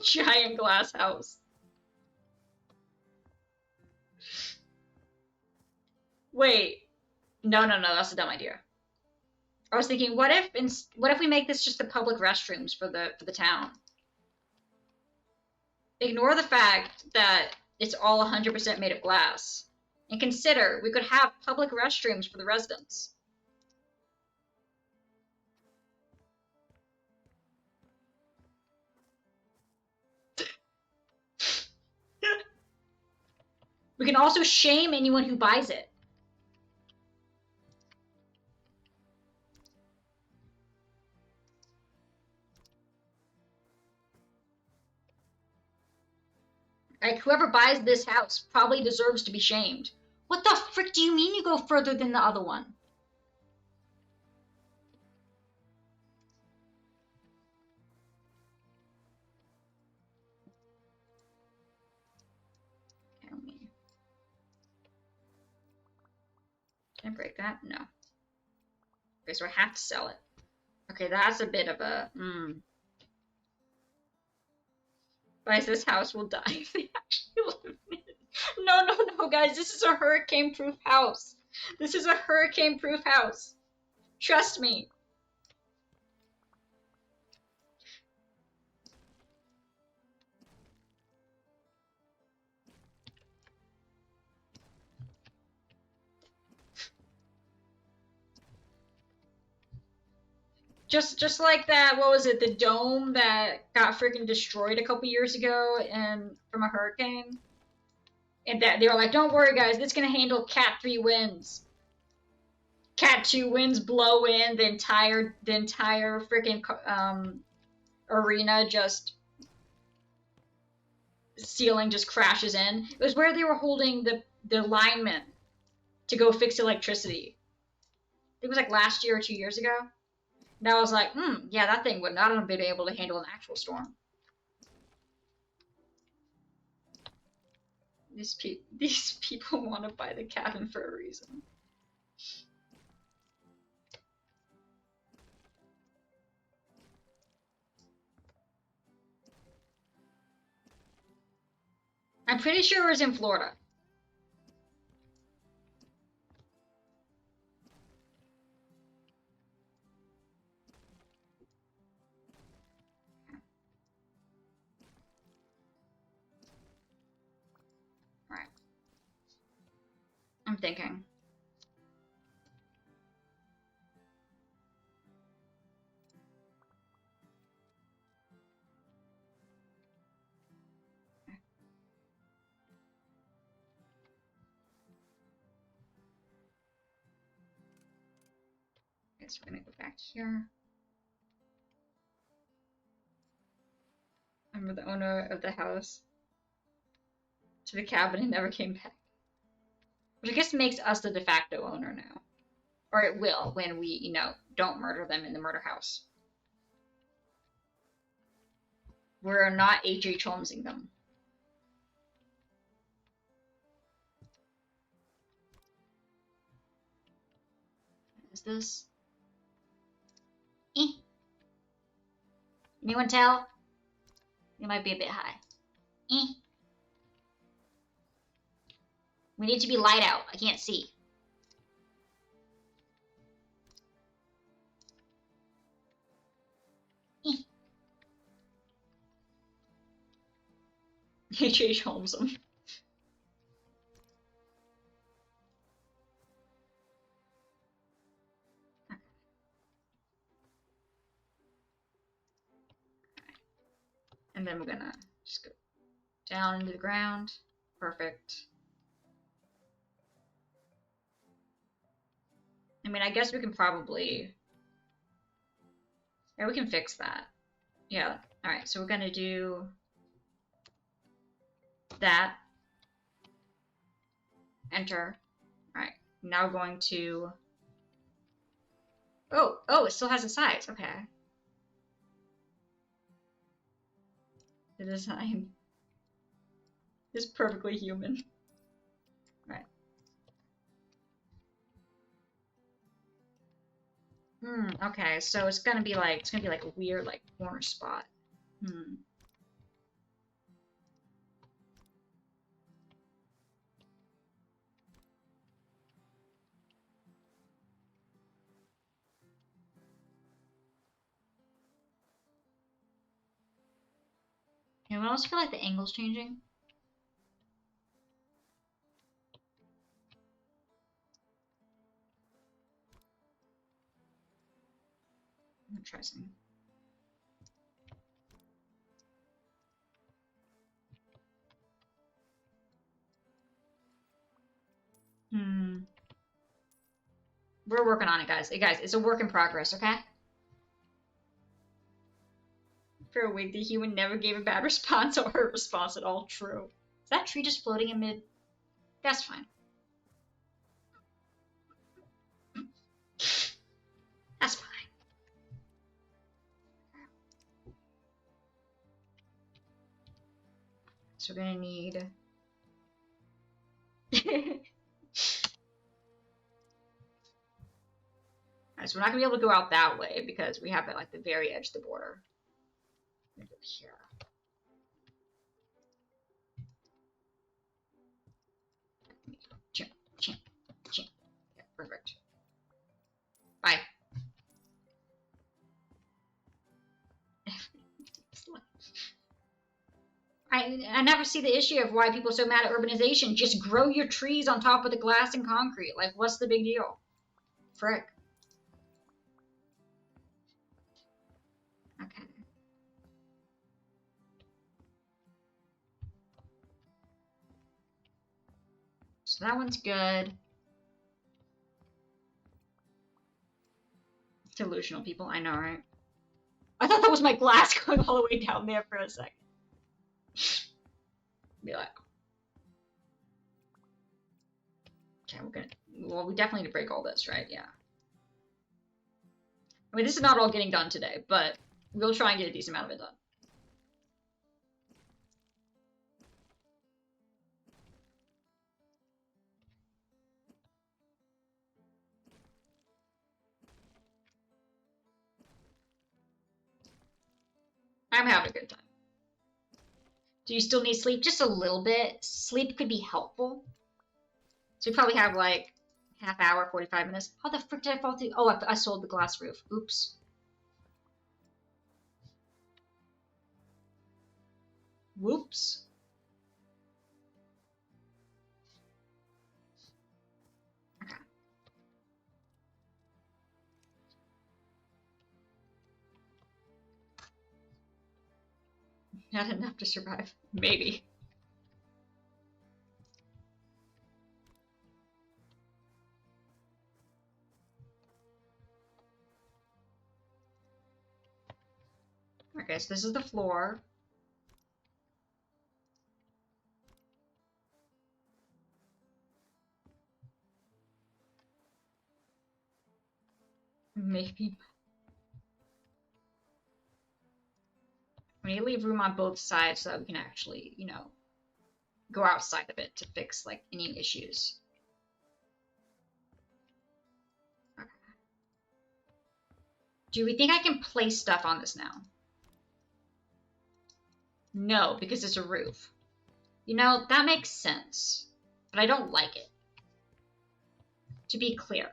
Giant glass house. Wait. No, no, no. That's a dumb idea. I was thinking, what if we make this just the public restrooms for the town? Ignore the fact that it's all 100% made of glass, and consider we could have public restrooms for the residents. We can also shame anyone who buys it. Like, whoever buys this house probably deserves to be shamed. What the frick do you mean you go further than the other one? Can I break that? No. Okay, so I have to sell it. Okay, that's a bit of a Guys, this house will die if they actually live in it. No, no, no, guys, this is a hurricane-proof house. This is a hurricane-proof house. Trust me. Just like that, what was it, the dome that got freaking destroyed a couple years ago and from a hurricane? And that they were like, don't worry guys, it's gonna handle Cat 3 winds. Cat 2 winds blow in, the entire freaking arena just ceiling just crashes in. It was where they were holding the linemen to go fix electricity. It was like last year or 2 years ago. And I was like, yeah, that thing would not have been able to handle an actual storm. These people want to buy the cabin for a reason. I'm pretty sure it was in Florida. I'm thinking. Okay, so we're gonna go back here. Remember the owner of the house to the cabin and never came back. Which I guess makes us the de facto owner now. Or it will when we, you know, don't murder them in the murder house. We're not H.H. Holmesing them. What is this? Eh. Anyone tell? It might be a bit high. Eh. We need to be light out. I can't see. Eh. H.H. Holmes them. And then we're gonna just go down into the ground. Perfect. I mean, I guess we can probably... Yeah, we can fix that. Yeah, alright, so we're gonna do that. Enter. Alright, now we're going to... Oh, it still has a size, okay. The design is perfectly human. Right. Okay, so it's gonna be like a weird like corner spot. Anyone else feel like the angle's changing? I'm gonna try something. We're working on it, guys. Hey, guys, it's a work in progress, okay? For a week, the human never gave a bad response or a response at all. True. Is that tree just floating in mid? That's fine. That's fine. So we're gonna need... Alright, so we're not gonna be able to go out that way because we have it like the very edge of the border. I'm gonna go here. Yeah, perfect. Bye. I never see the issue of why people are so mad at urbanization. Just grow your trees on top of the glass and concrete. Like, what's the big deal? Frick. Okay. So that one's good. Delusional people, I know, right? I thought that was my glass going all the way down there for a second. Be like, okay, we're gonna. Well, we definitely need to break all this, right? Yeah. I mean, this is not all getting done today, but we'll try and get a decent amount of it done. I'm having a good time. Do you still need sleep? Just a little bit. Sleep could be helpful. So we probably have like half hour, 45 minutes. How the frick did I fall through? Oh, I sold the glass roof. Oops. Whoops. Not enough to survive. Maybe. Okay, so this is the floor. Maybe. We need to leave room on both sides so that we can actually, you know, go outside of it to fix, like, any issues. Okay. Do we think I can place stuff on this now? No, because it's a roof. You know, that makes sense, but I don't like it. To be clear.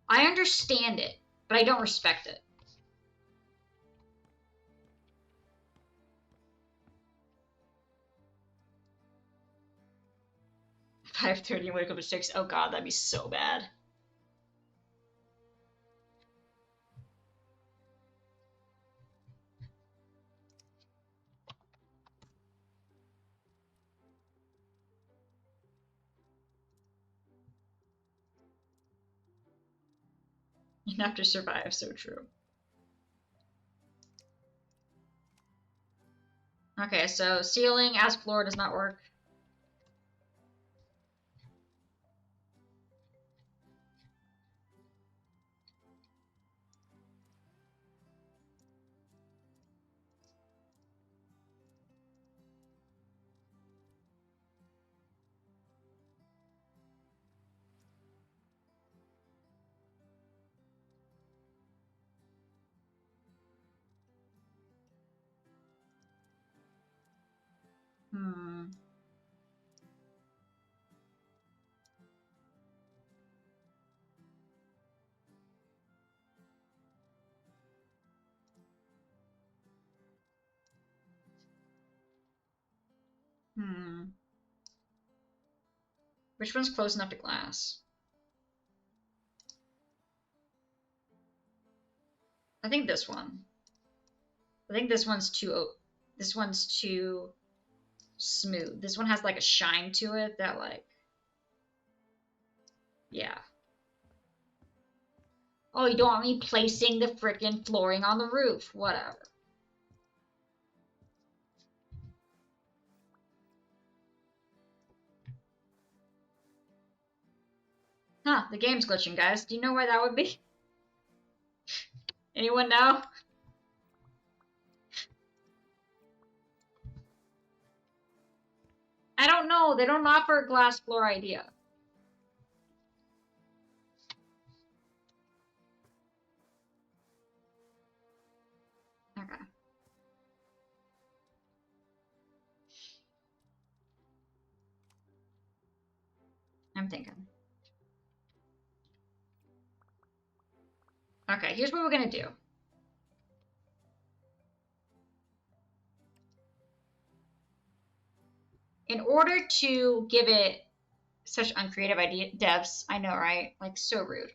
I understand it, but I don't respect it. $5:30 and wake up at 6. Oh god, that'd be so bad. Enough to survive, so true. Okay, so ceiling as floor does not work. Hmm. Hmm. Which one's close enough to glass? I think this one. I think this one's too smooth. This one has like a shine to it that like, yeah. Oh, you don't want me placing the frickin' flooring on the roof. Whatever. Huh, the game's glitching, guys. Do you know why that would be? Anyone know? I don't know. They don't offer a glass floor idea. Okay. I'm thinking. Okay, here's what we're gonna do. In order to give it such uncreative idea devs, I know, right? Like, so rude.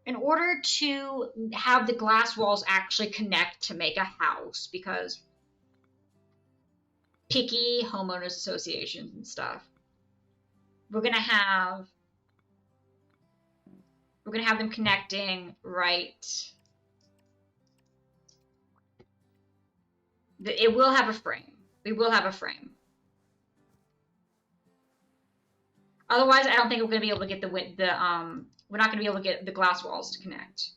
In order to have the glass walls actually connect to make a house, because picky homeowners associations and stuff, we're gonna have them connecting right. It will have a frame. We will have a frame. Otherwise, I don't think we're gonna be able to get we're not gonna be able to get the glass walls to connect.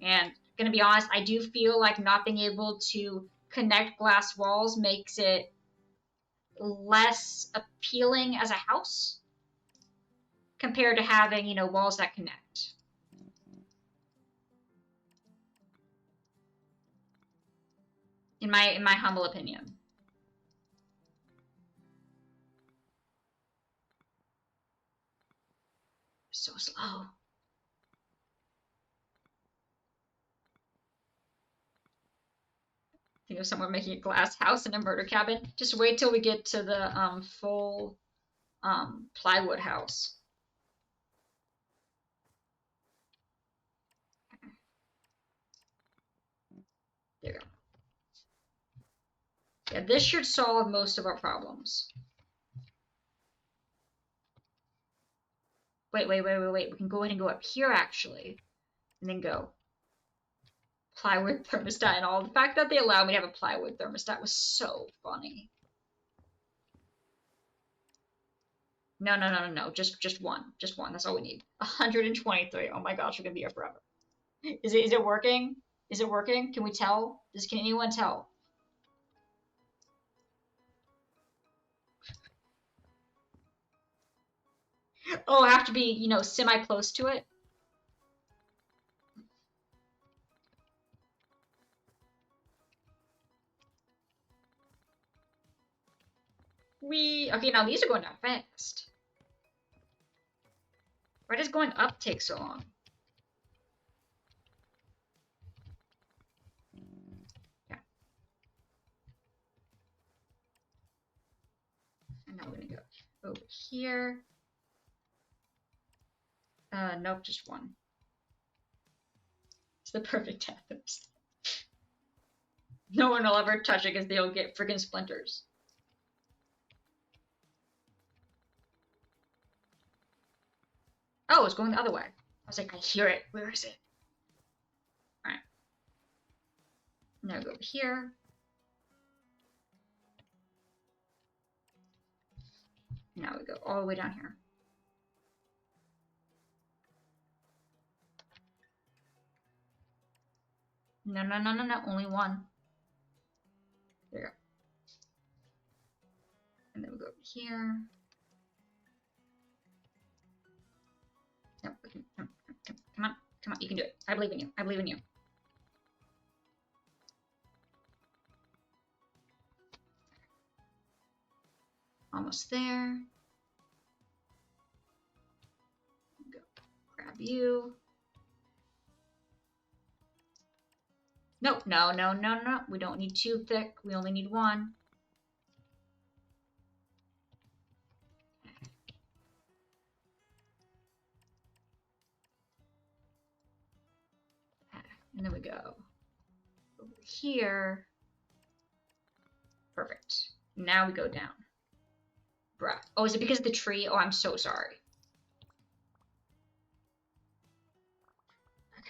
And gonna be honest, I do feel like not being able to connect glass walls makes it less appealing as a house compared to having, you know, walls that connect. In my humble opinion. So slow. Think of someone making a glass house in a murder cabin. Just wait till we get to the full plywood house. There you go. Yeah, this should solve most of our problems. Wait. We can go ahead and go up here, actually. And then go. Plywood thermostat and all. The fact that they allowed me to have a plywood thermostat was so funny. No. Just one. Just one. That's all we need. 123. Oh my gosh, we're gonna be here forever. Is it working? Is it working? Can we tell? Can anyone tell? Oh, I have to be, semi-close to it. Okay, now these are going down fast. Why does going up take so long? Yeah. And now we're gonna go over here. Nope, just one. It's the perfect test. No one will ever touch it because they'll get freaking splinters. Oh, it's going the other way. I was like, I hear it. Where is it? Alright. Now go over here. Now we go all the way down here. No. Only one. There you go. And then we go over here. Nope. Come on. You can do it. I believe in you. I believe in you. Almost there. Go grab you. Nope. No. We don't need two thick. We only need one. And then we go over here. Perfect. Now we go down. Bruh. Oh, is it because of the tree? Oh, I'm so sorry. Okay.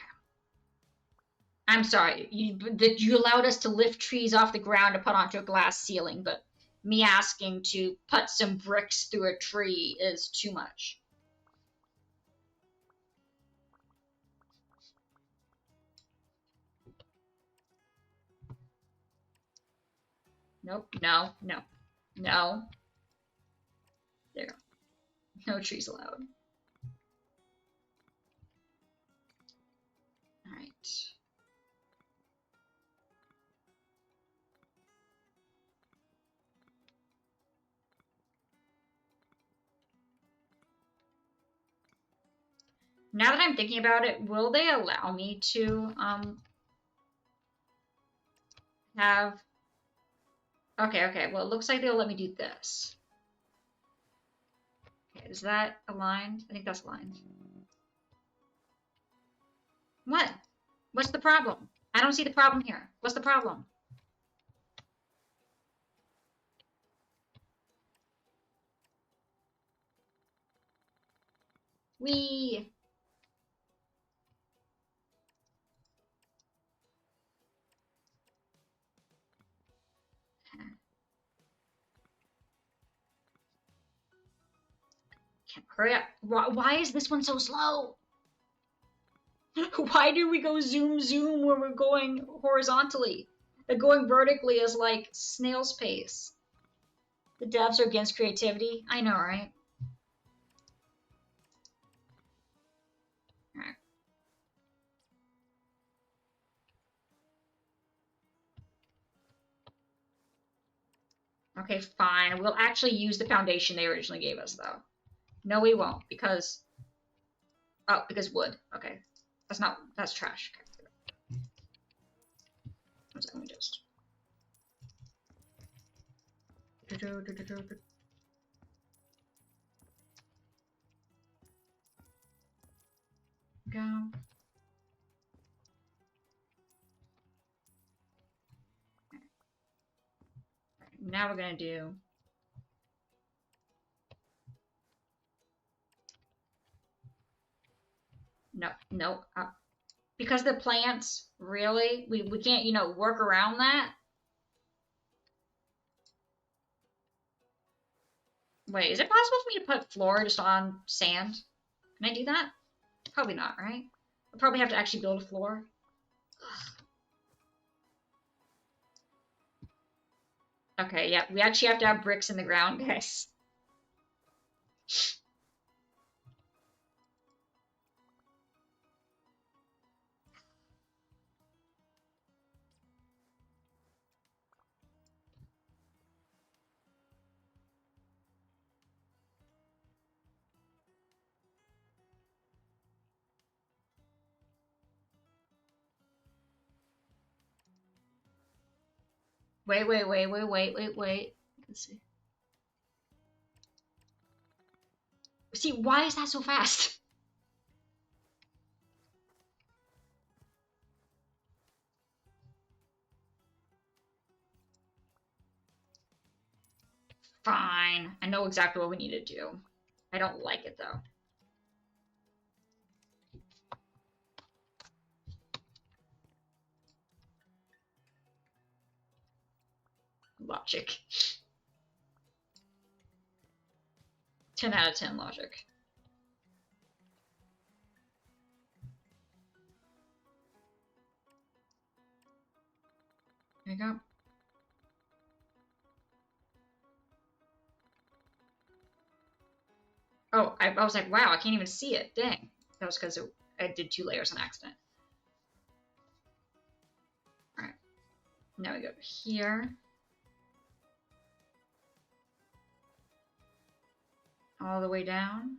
I'm sorry. You allowed us to lift trees off the ground to put onto a glass ceiling, but me asking to put some bricks through a tree is too much. Nope. No. There. No trees allowed. Alright. Now that I'm thinking about it, will they allow me to have... Okay, well, it looks like they'll let me do this. Okay, is that aligned? I think that's aligned. What? What's the problem? I don't see the problem here. What's the problem? We... Hurry up. Why is this one so slow? Why do we go zoom when we're going horizontally? Going vertically is like snail's pace. The devs are against creativity. I know, right? Alright. Okay, fine. We'll actually use the foundation they originally gave us, though. No, we won't, because... Oh, because wood. Okay. That's trash. Okay. Let me just... Go. now we're gonna do no, because the plants, really, we can't, you know, work around that. Wait, is it possible for me to put floor just on sand? Can I do that? Probably not, right? I'll probably have to actually build a floor. Ugh. Okay, yeah, we actually have to have bricks in the ground, guys. Wait. Let's see. See, why is that so fast? Fine. I know exactly what we need to do. I don't like it, though. Logic. 10 out of 10 logic. There you go. Oh, I was like, wow, I can't even see it. Dang. That was because I did 2 layers on accident. Alright. Now we go here. All the way down.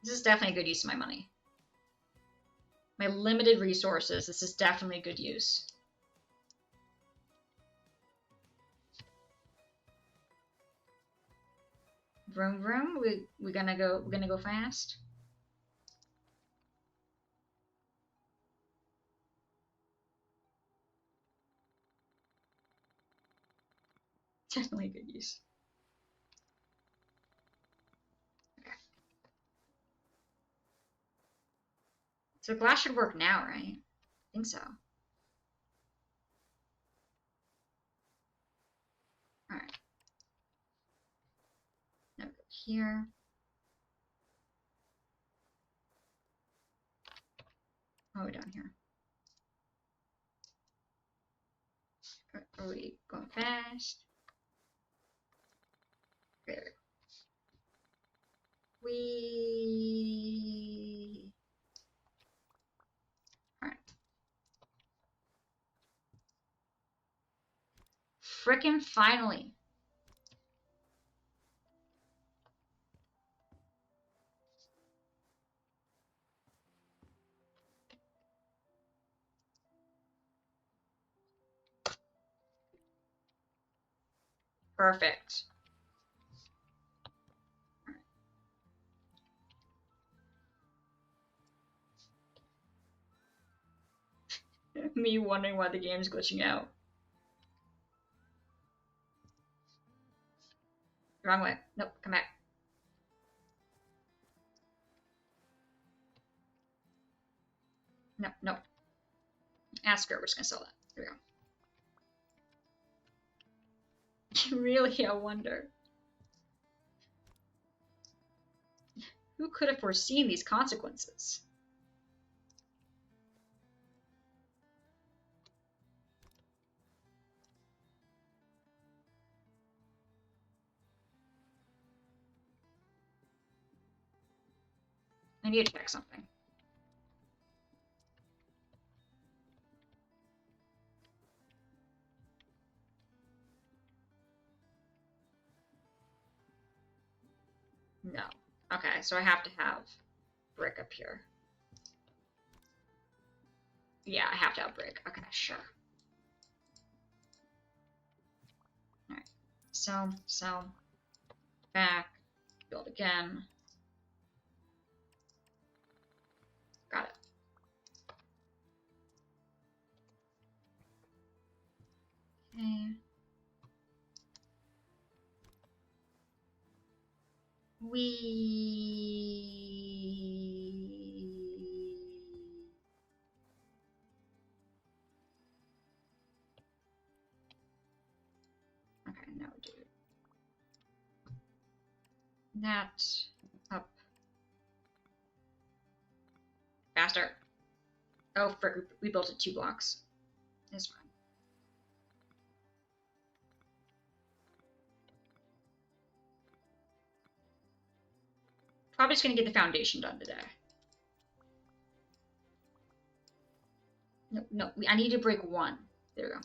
This is definitely a good use of my money. My limited resources, this is definitely a good use. Vroom vroom. We're gonna go fast. Definitely a good use. Okay. So glass should work now, right? I think so. Alright. Now we go here. Oh, we're down here. Are we going fast? There. We. Alright. Frickin' finally. Perfect. Me wondering why the game's glitching out. Wrong way. Nope, come back. Nope. Ask her, we're just gonna sell that. There we go. Really, I wonder. Who could have foreseen these consequences? I need to check something. No. Okay, so I have to have brick up here. Yeah, I have to have brick. Okay, sure. Alright. So, back, build again. Got it. Okay. Okay, no, dude. That up. Faster. Oh, frick, we built it 2 blocks. It's fine. Probably just gonna get the foundation done today. No, I need to break 1. There we go.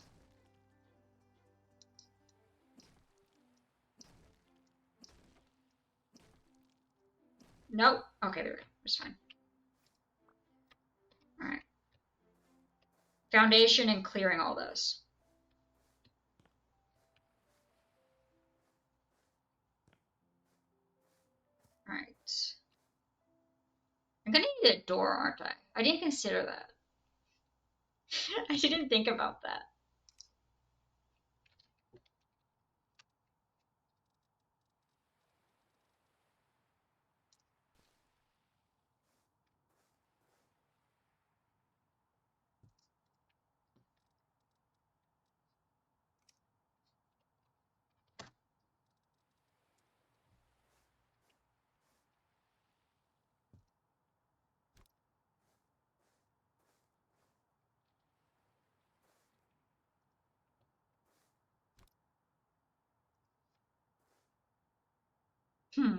Nope. Okay, there we go. It's fine. Alright. Foundation and clearing all those. Alright. I'm gonna need a door, aren't I? I didn't consider that. I didn't think about that. Hmm.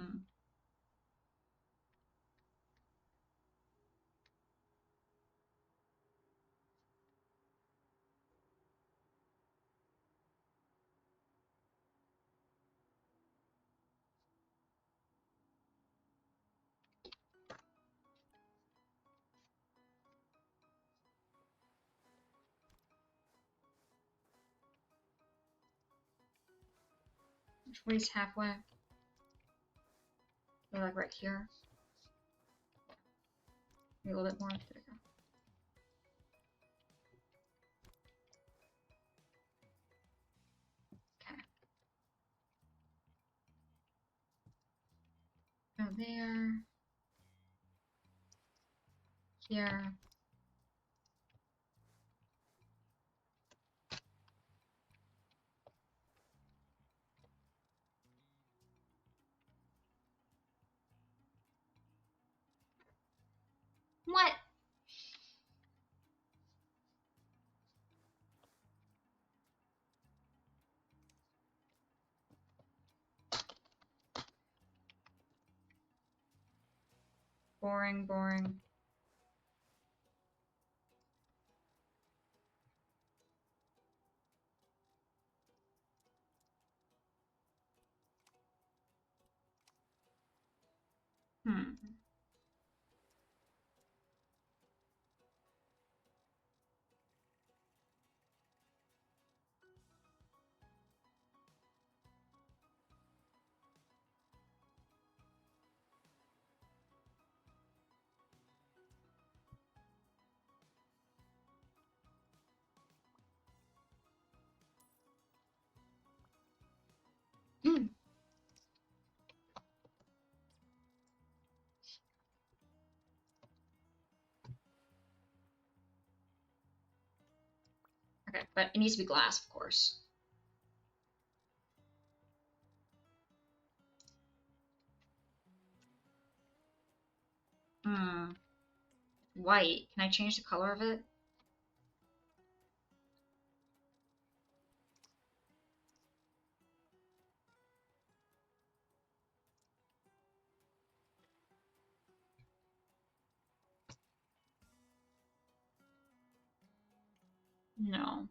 Which way's halfway? Maybe like right here. Maybe a little bit more. There we go. Okay. Go there. Here. What? Boring, boring. Hmm. Hmm. Okay, but it needs to be glass, of course. Hmm. White. Can I change the color of it? No.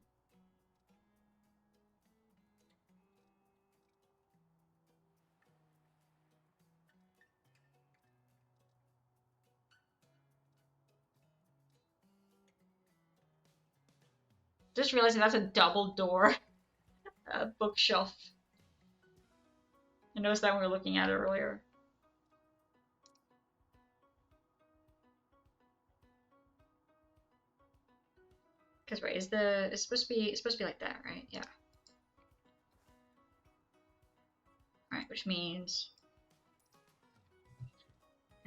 Just realizing that's a double door bookshelf. I noticed that when we were looking at it earlier. Because right, it's supposed to be like that, right? Yeah. Alright, which means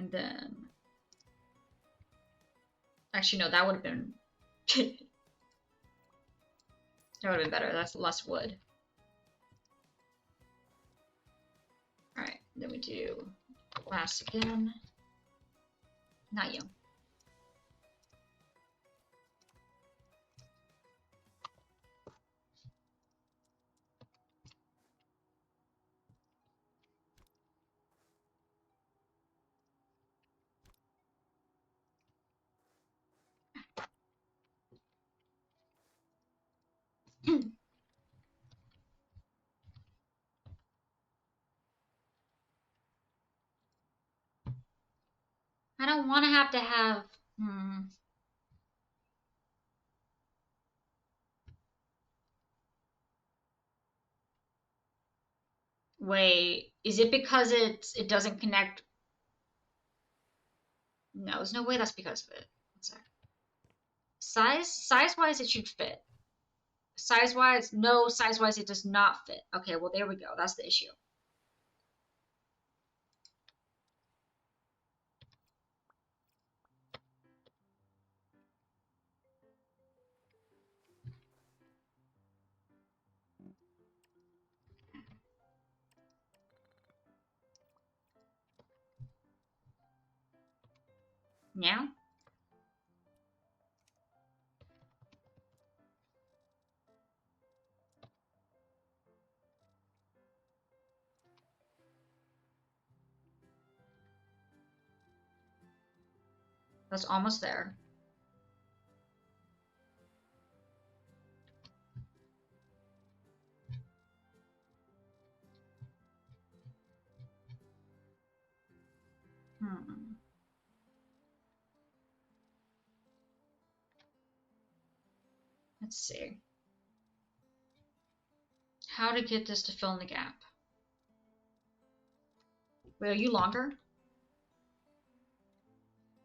And then, actually no, that would have been that would have been better. That's less wood. All right, then we do glass again. Not you. I don't want to have. Wait, is it because it doesn't connect? No, there's no way that's because of it. One sec. Size wise, it should fit. Size wise, no. Size wise, it does not fit. Okay, well there we go. That's the issue. Now? That's almost there. Let's see. How to get this to fill in the gap. Wait, are you longer?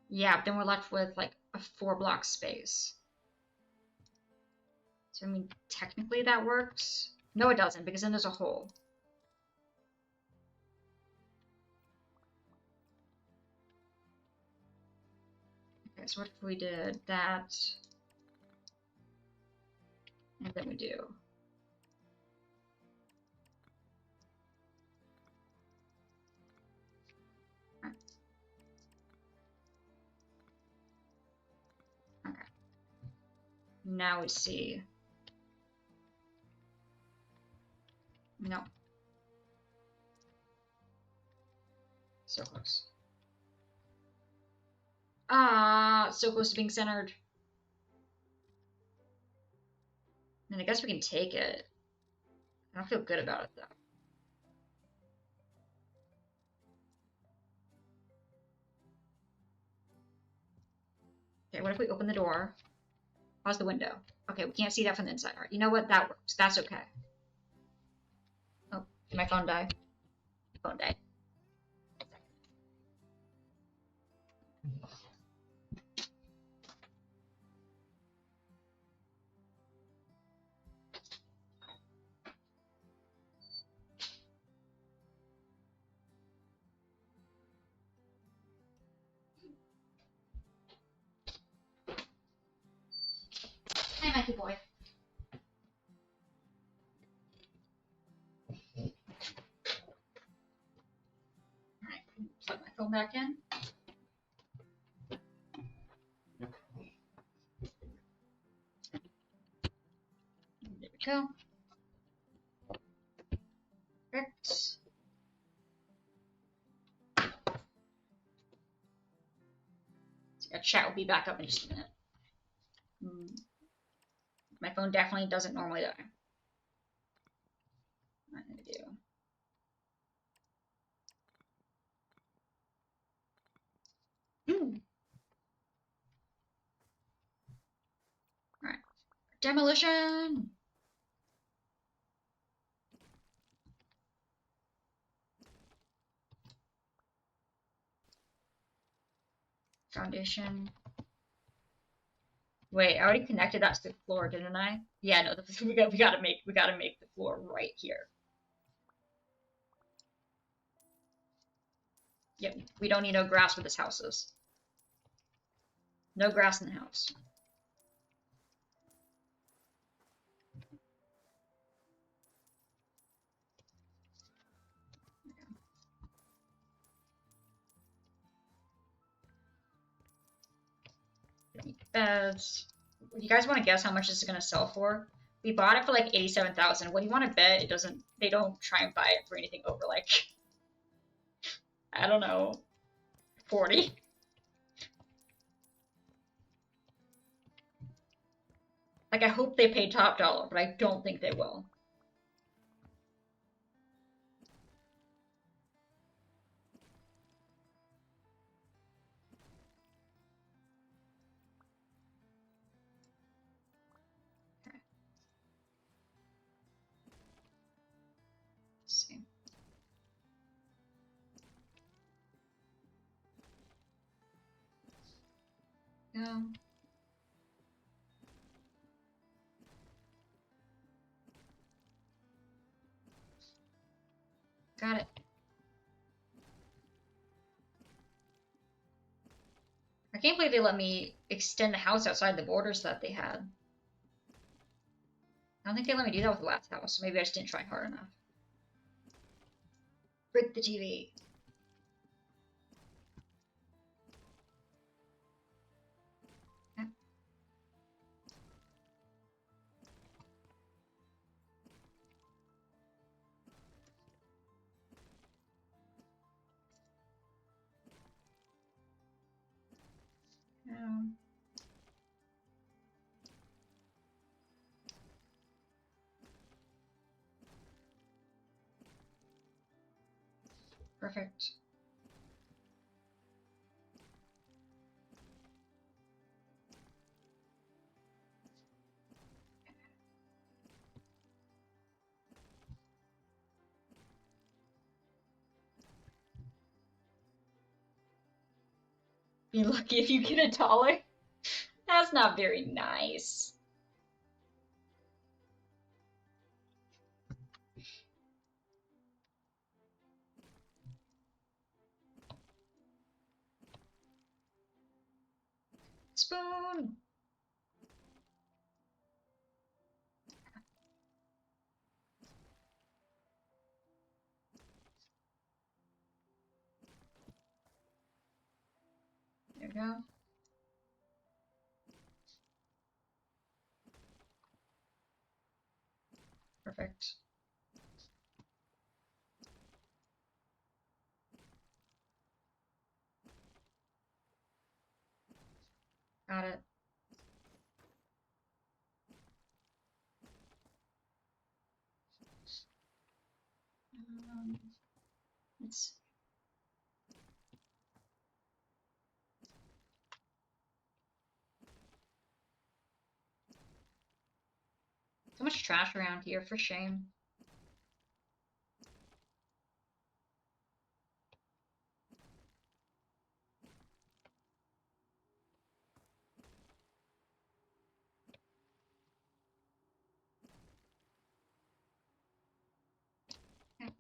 Yeah, but then we're left with like a 4-block space. So I mean, technically that works. No, it doesn't, because then there's a hole. Okay, so what if we did that? And then we do. Okay. Now we see. No. So close. Ah, so close to being centered. I mean, I guess we can take it. I don't feel good about it, though. Okay, what if we open the door? Pause the window. Okay, we can't see that from the inside. All right, you know what? That works. That's okay. Oh, did my phone die? Phone died. Hi, Mikey boy. Alright, plug my phone back in. There we go. Perfect. Our chat will be back up in just a minute. My phone definitely doesn't normally die. I'm gonna do. Alright. Demolition! Foundation. Wait, I already connected that to the floor, didn't I? Yeah, no, we gotta make the floor right here. Yep, we don't need no grass where this house is. No grass in the house. Beds. You guys want to guess how much this is gonna sell for? We bought it for like 87,000. What do you want to bet? It doesn't. They don't try and buy it for anything over like, I don't know, 40. Like I hope they pay top dollar, but I don't think they will. Okay. Let's see. No. Got it. I can't believe they let me extend the house outside the borders that they had. I don't think they let me do that with the last house. Maybe I just didn't try hard enough. Break the TV. Okay. Perfect. Be lucky if you get a dollar. That's not very nice. Spoon. There we go. Perfect. Got it. Let's. So much trash around here, for shame. Okay.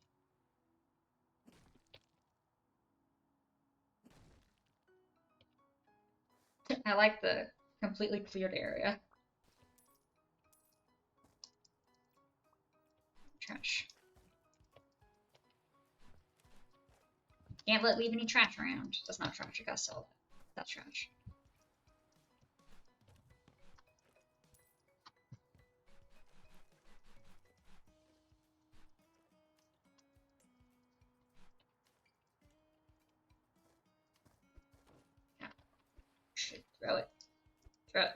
I like the completely cleared area. Trash. Can't leave any trash around. That's not trash. I gotta sell it. That's trash. Yeah. Shit. Throw it. Throw it.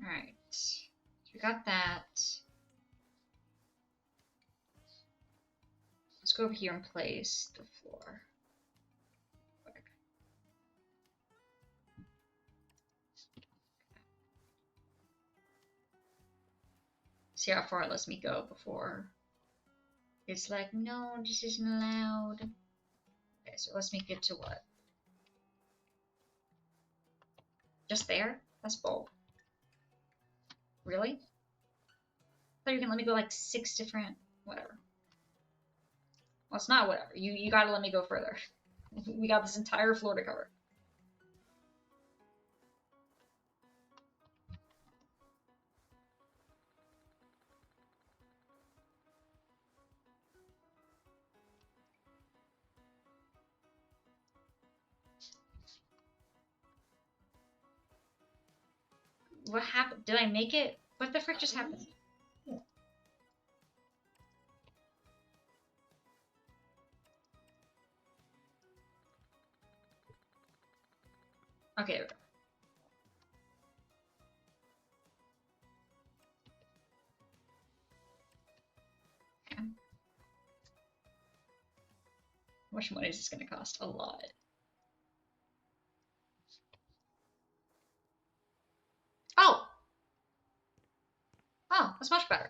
Alright. So we got that. Let's go over here and place the floor. See how far it lets me go before it's like, no, this isn't allowed. Okay, so it lets me get to what? Just there? That's bold. Really? thought you can let me go like 6 different, whatever. Well, it's not whatever. You gotta let me go further. We got this entire floor to cover. What happened? Did I make it? What the frick just happened? Okay. How much money is this gonna cost? A lot. Oh! Oh, that's much better.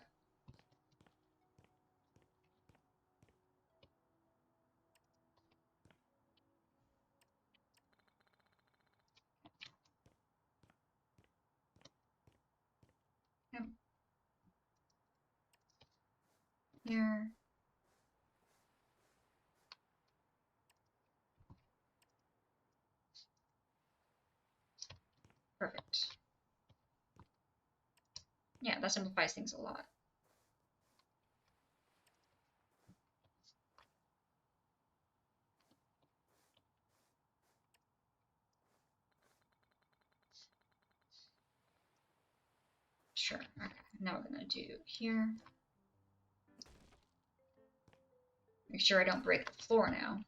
Here. Perfect. Yeah, that simplifies things a lot. Sure. Okay. Now we're gonna do here. Make sure I don't break the floor now.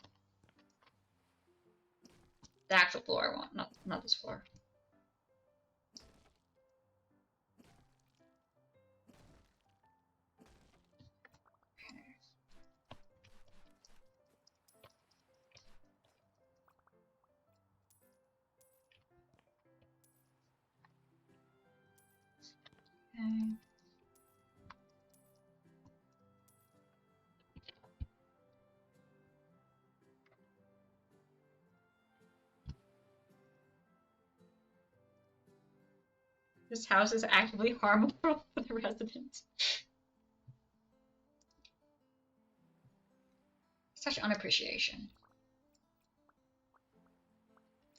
The actual floor I want, not this floor. Okay. This house is actively harmful for the residents. Such unappreciation.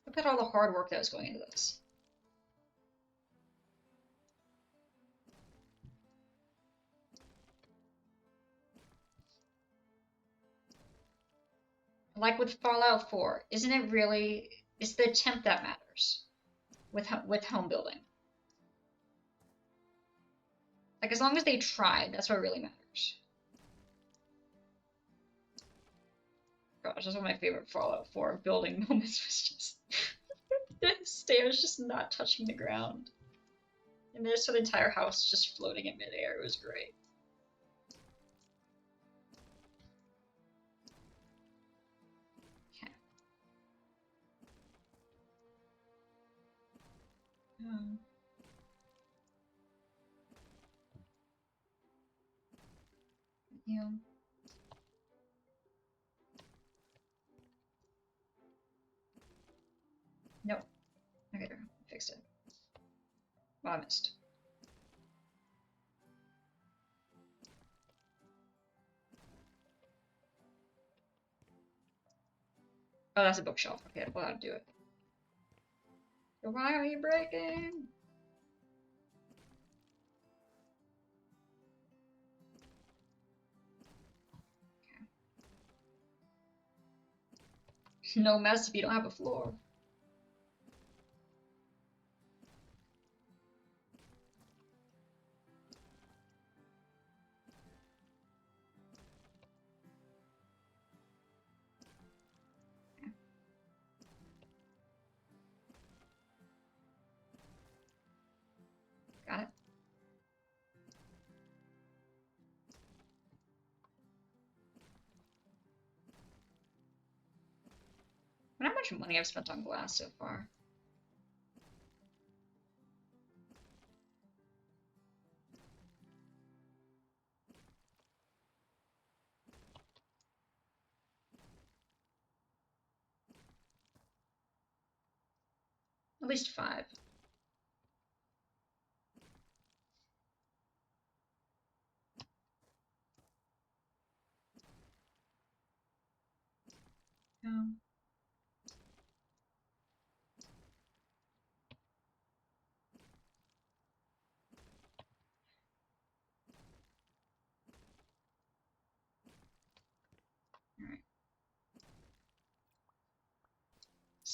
Look at all the hard work that was going into this. Like with Fallout 4, isn't it really? It's the attempt that matters with home building. Like as long as they tried, that's what really matters. Gosh, that's one of my favorite Fallout 4 building moments was just the stairs just not touching the ground. And there's the entire house just floating in midair. It was great. Okay. Yeah. Nope. Okay, there. Fixed it. Well, I missed. Oh, that's a bookshelf. Okay, well, that'll do it. Why are you breaking? Okay. No mess if you don't have a floor. Got it. I wonder how much money I've spent on glass so far. At least 5.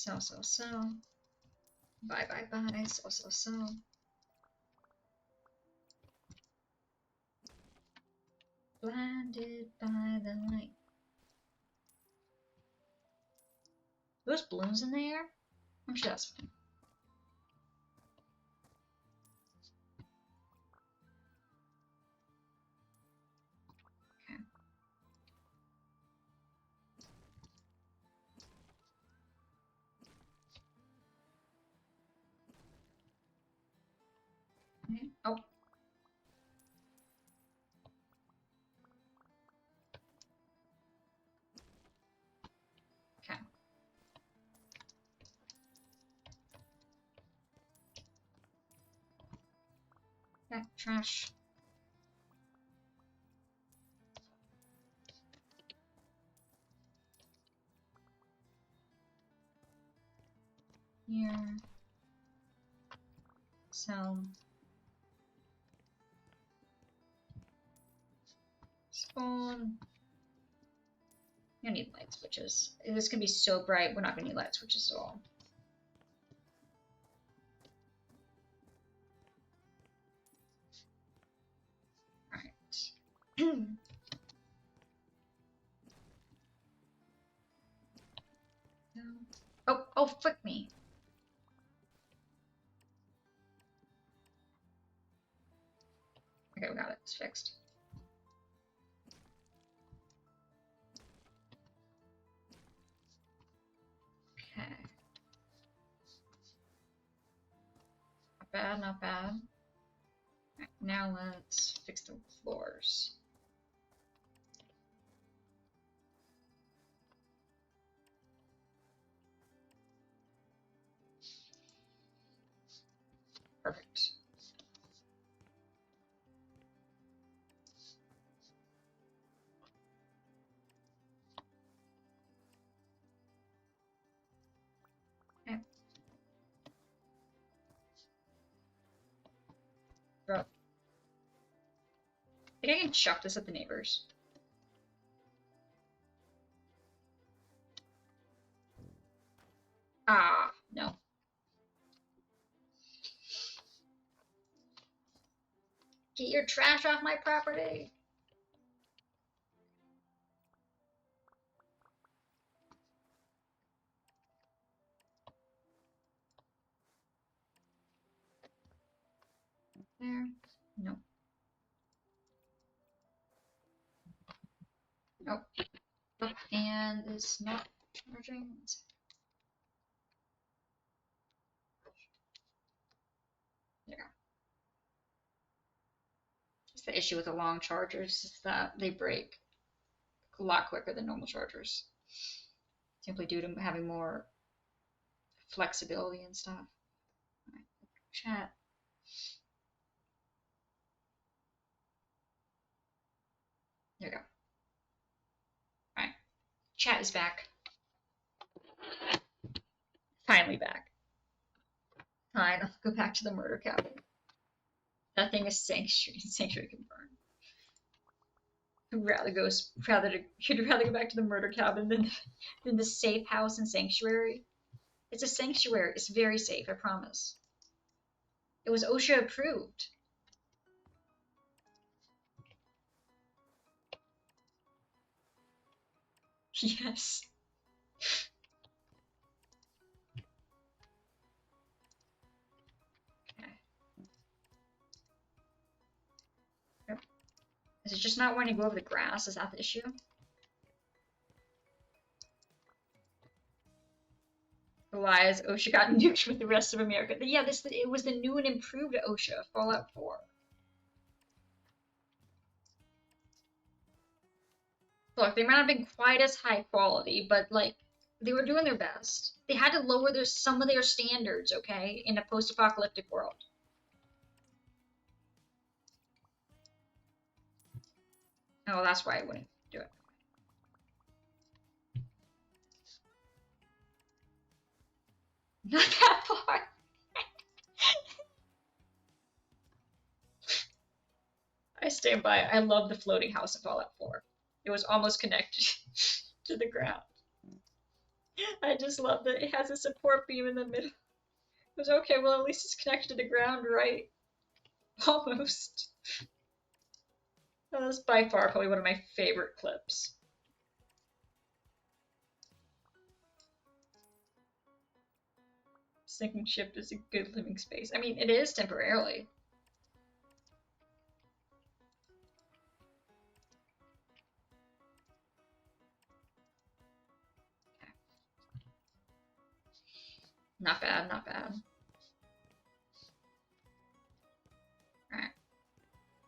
Sell, sell, sell. Buy, buy, buy. Sell, sell, sell. Blinded by the light. Those balloons in the air? I'm sure that's fine. Okay. Oh. Okay. Yeah, trash. Here. Sell. Spawn. You don't need light switches. This can be so bright, we're not gonna need light switches at all. Alright. Oh, oh, frick me. Okay, we got it. It's fixed. Okay. Not bad, not bad. Right, now let's fix the floors. Perfect. Okay. Bro. I think I can chuck this at the neighbors. Ah, no. Get your trash off my property. There. No. Oh. Oh, and it's not charging. There. It's the issue with the long chargers is that they break a lot quicker than normal chargers. Simply due to having more flexibility and stuff. All right. Chat. There we go. Alright. Chat is back. Finally back. Fine, I'll go back to the murder cabin. That thing is sanctuary. Sanctuary confirmed. I'd rather go back to the murder cabin than the safe house and sanctuary. It's a sanctuary. It's very safe, I promise. It was OSHA approved. Yes. Okay. Yep. Is it just not wanting to go over the grass? Is that the issue? Why has OSHA got nuked with the rest of America? Yeah, it was the new and improved OSHA, Fallout 4. Look, they might not have been quite as high quality, but like they were doing their best. They had to lower some of their standards, okay, in a post-apocalyptic world. Oh, that's why I wouldn't do it. Not that far. I stand by. I love the floating house in Fallout 4. It was almost connected to the ground. I just love that it has a support beam in the middle. It was okay, well, at least it's connected to the ground, right? Almost. That was by far probably one of my favorite clips. Sinking ship is a good living space. I mean, it is temporarily. Okay. Not bad, not bad.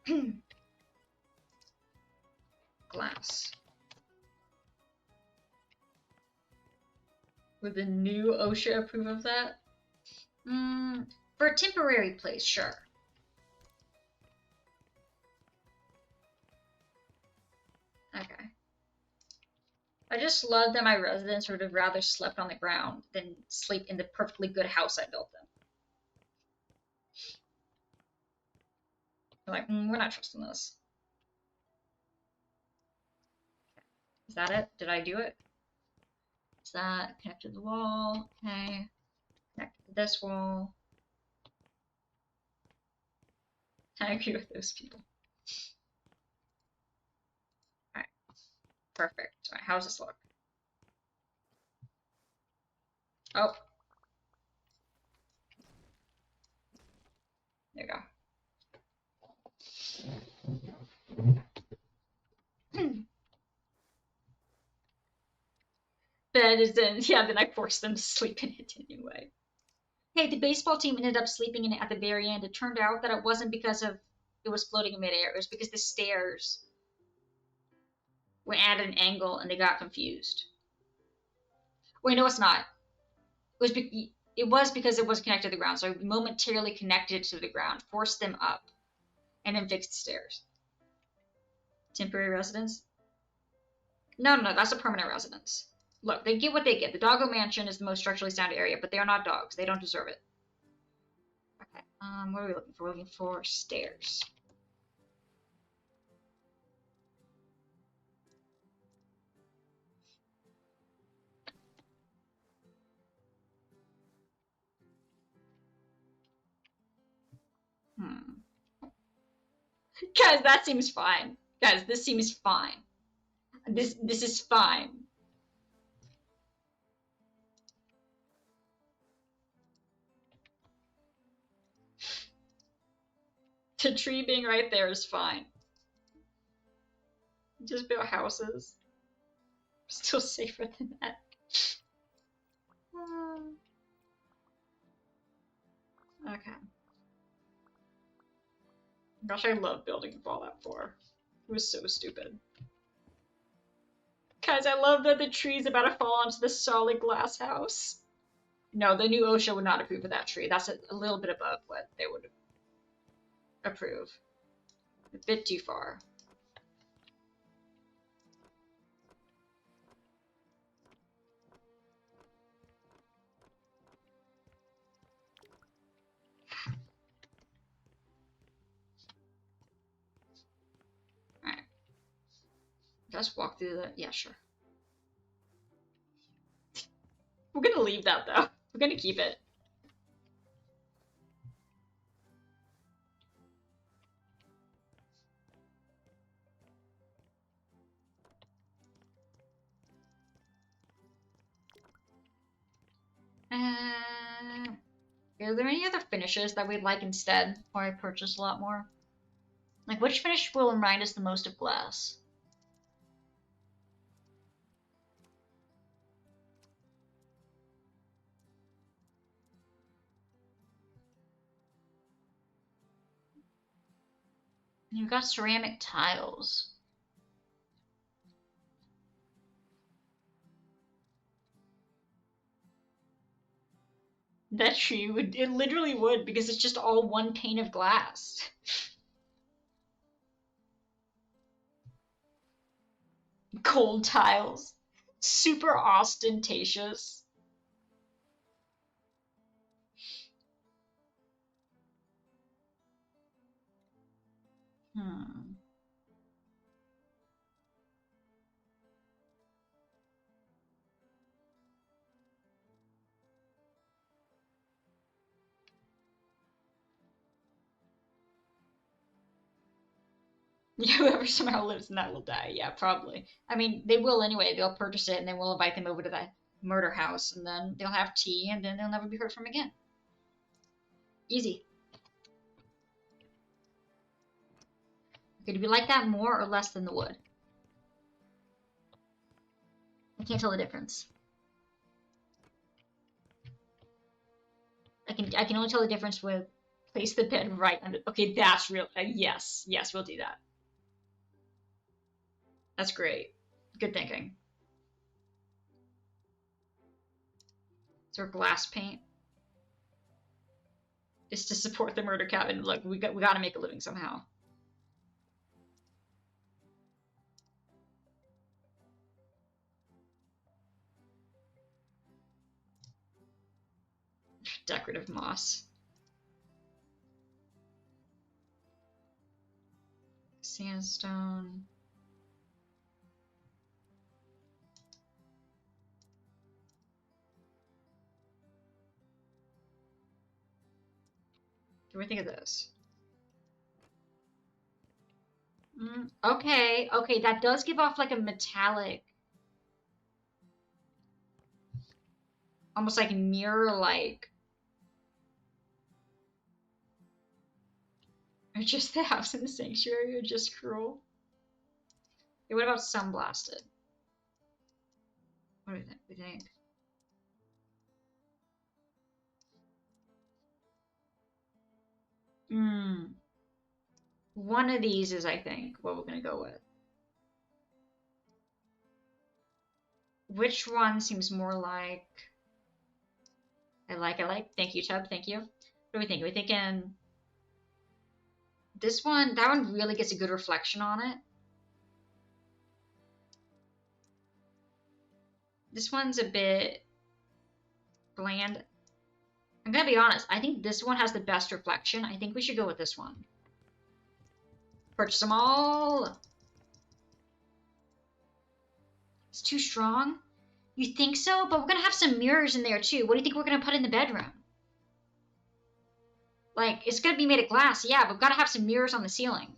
Alright. Glass. Would the new OSHA approve of that? For a temporary place, sure. Okay. I just love that my residents would have rather slept on the ground than sleep in the perfectly good house I built them. They're like, we're not trusting this. Is that it? Did I do it? Is that connected to the wall? Okay. Connected to this wall. I agree with those people. Alright. Perfect. Alright, how does this look? Oh. There you go. Bed is in, yeah, then I forced them to sleep in it anyway. Hey, the baseball team ended up sleeping in it at the very end. It turned out that it wasn't because of it was floating in midair. It was because the stairs went at an angle and they got confused. Wait, no, it's not. It was because it wasn't connected to the ground. So I momentarily connected it to the ground, forced them up, and then fixed the stairs. Temporary residence? No, that's a permanent residence. Look, they get what they get. The Doggo Mansion is the most structurally sound area, but they are not dogs. They don't deserve it. Okay. What are we looking for? We're looking for stairs. Guys, that seems fine. Guys, this seems fine. This is fine. The tree being right there is fine. Just build houses. Still safer than that. Okay. Gosh, I love building Fallout 4. It was so stupid. Guys, I love that the tree's about to fall onto the solid glass house. No, the new OSHA would not approve of that tree. That's a little bit above what they would approve. A bit too far. Alright. Just walk through the... Yeah, sure. We're gonna leave that, though. We're gonna keep it. Are there any other finishes that we'd like instead, or I purchase a lot more? Like, which finish will remind us the most of glass? You've got ceramic tiles. That tree would, it literally would, because it's just all one pane of glass. Gold tiles. Super ostentatious. Hmm. Yeah, whoever somehow lives in that will die. Yeah, probably. I mean, they will anyway. They'll purchase it, and then we'll invite them over to that murder house, and then they'll have tea, and then they'll never be heard from again. Easy. Okay, do we like that more or less than the wood? I can't tell the difference. I can only tell the difference with place the bed right under. Okay, that's real. Yes, yes, we'll do that. That's great. Good thinking. So glass paint is to support the murder cabin. Look, we got to make a living somehow. Decorative moss. Sandstone. What do we think of this? Okay, okay, that does give off like a metallic, almost like mirror-like. Or just the house in the sanctuary, or just cruel. Okay, what about sunblasted? What do we think? One of these is, I think, what we're gonna go with. Which one seems more like? I like. Thank you, Tub. Thank you. What do we think? Are we thinking this one? That one really gets a good reflection on it. This one's a bit bland. I'm gonna be honest. I think this one has the best reflection. I think we should go with this one. Purchase them all. It's too strong. You think so? But we're gonna have some mirrors in there too. What do you think we're gonna put in the bedroom? Like, it's gonna be made of glass, yeah, but we've gotta have some mirrors on the ceiling.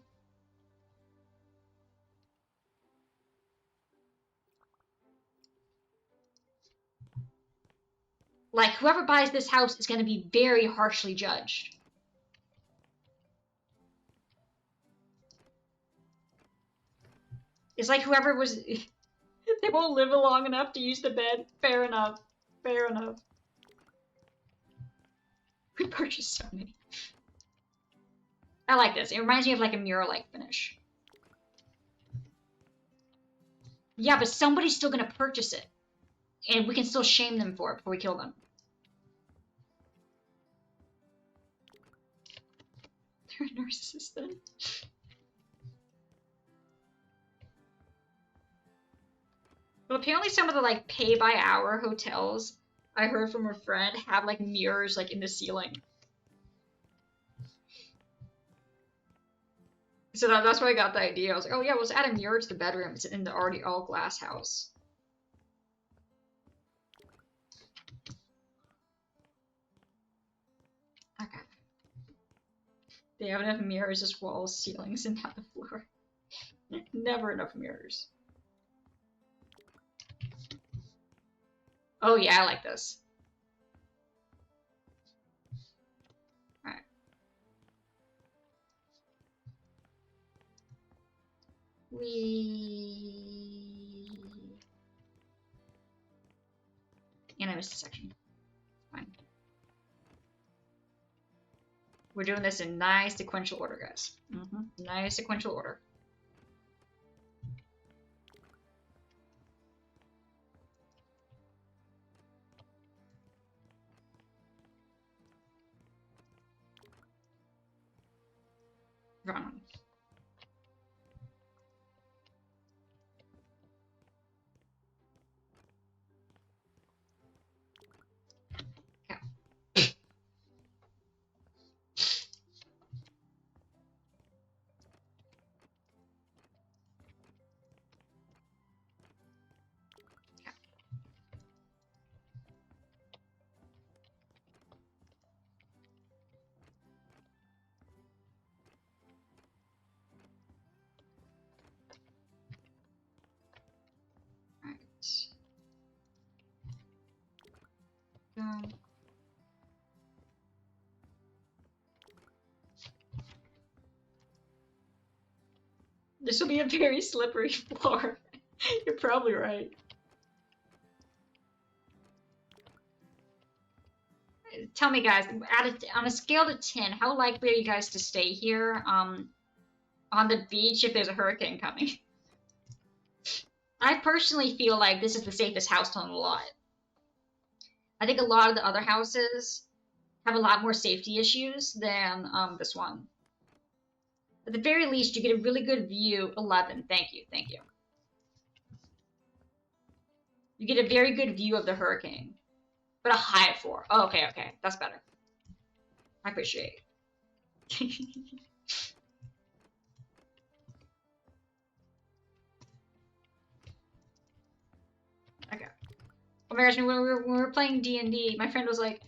Like, whoever buys this house is gonna be very harshly judged. It's like whoever was... they won't live long enough to use the bed. Fair enough. Fair enough. We purchased so many. I like this. It reminds me of like a mirror-like finish. Yeah, but somebody's still gonna purchase it. And we can still shame them for it before we kill them. They're a narcissist then. Well, apparently some of the like pay-by-hour hotels, I heard from a friend, have like mirrors like in the ceiling. So that's why I got the idea. I was like, oh yeah, let's add a mirror to the bedroom. It's in the already all glass house. Okay. They have enough mirrors as walls, ceilings, and not the floor. Never enough mirrors. Oh yeah, I like this. Alright. And I missed a section. Fine. We're doing this in nice sequential order, guys. Nice sequential order. Wrong one. This will be a very slippery floor. You're probably right. Tell me, guys, on a scale to 10, how likely are you guys to stay here on the beach if there's a hurricane coming? I personally feel like this is the safest house on the lot. I think a lot of the other houses have a lot more safety issues than this one. At the very least, you get a really good view. 11, thank you, thank you. You get a very good view of the hurricane. But a high 4. Oh, okay, okay. That's better. I appreciate it. Okay. Oh my gosh, when we were playing D&D, my friend was like,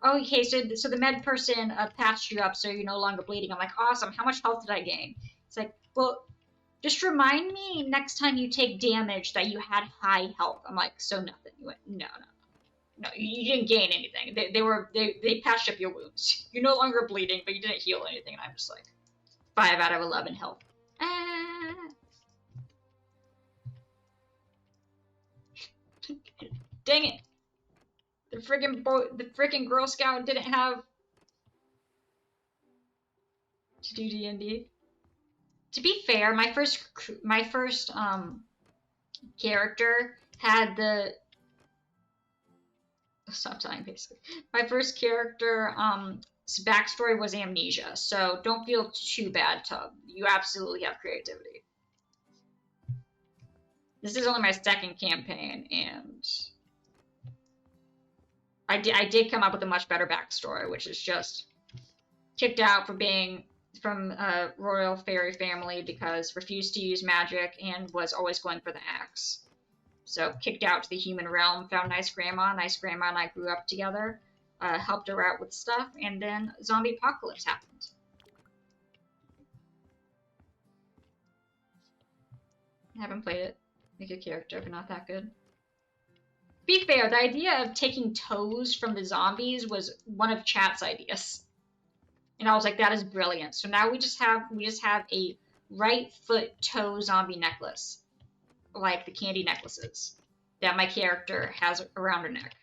oh, okay, so the med person patched you up so you're no longer bleeding. I'm like, awesome. How much health did I gain? It's like, well, just remind me next time you take damage that you had high health. I'm like, so nothing. You went, no, no. No, you didn't gain anything. They patched up your wounds. You're no longer bleeding, but you didn't heal anything. And I'm just like, 5 out of 11 health. Ah. Dang it! The freaking Girl Scout didn't have to do D&D. To be fair, my first character had the stop telling basically. My first character backstory was amnesia, so don't feel too bad, Tub. You absolutely have creativity. This is only my second campaign, and I did come up with a much better backstory, which is just kicked out for being from a royal fairy family because refused to use magic and was always going for the axe. So kicked out to the human realm, found Nice Grandma. Nice Grandma and I grew up together, helped her out with stuff, and then zombie apocalypse happened. I haven't played it. Make a character, but not that good. To be fair, the idea of taking toes from the zombies was one of chat's ideas. And I was like, that is brilliant. So now we just have a right foot toe zombie necklace. Like the candy necklaces that my character has around her neck.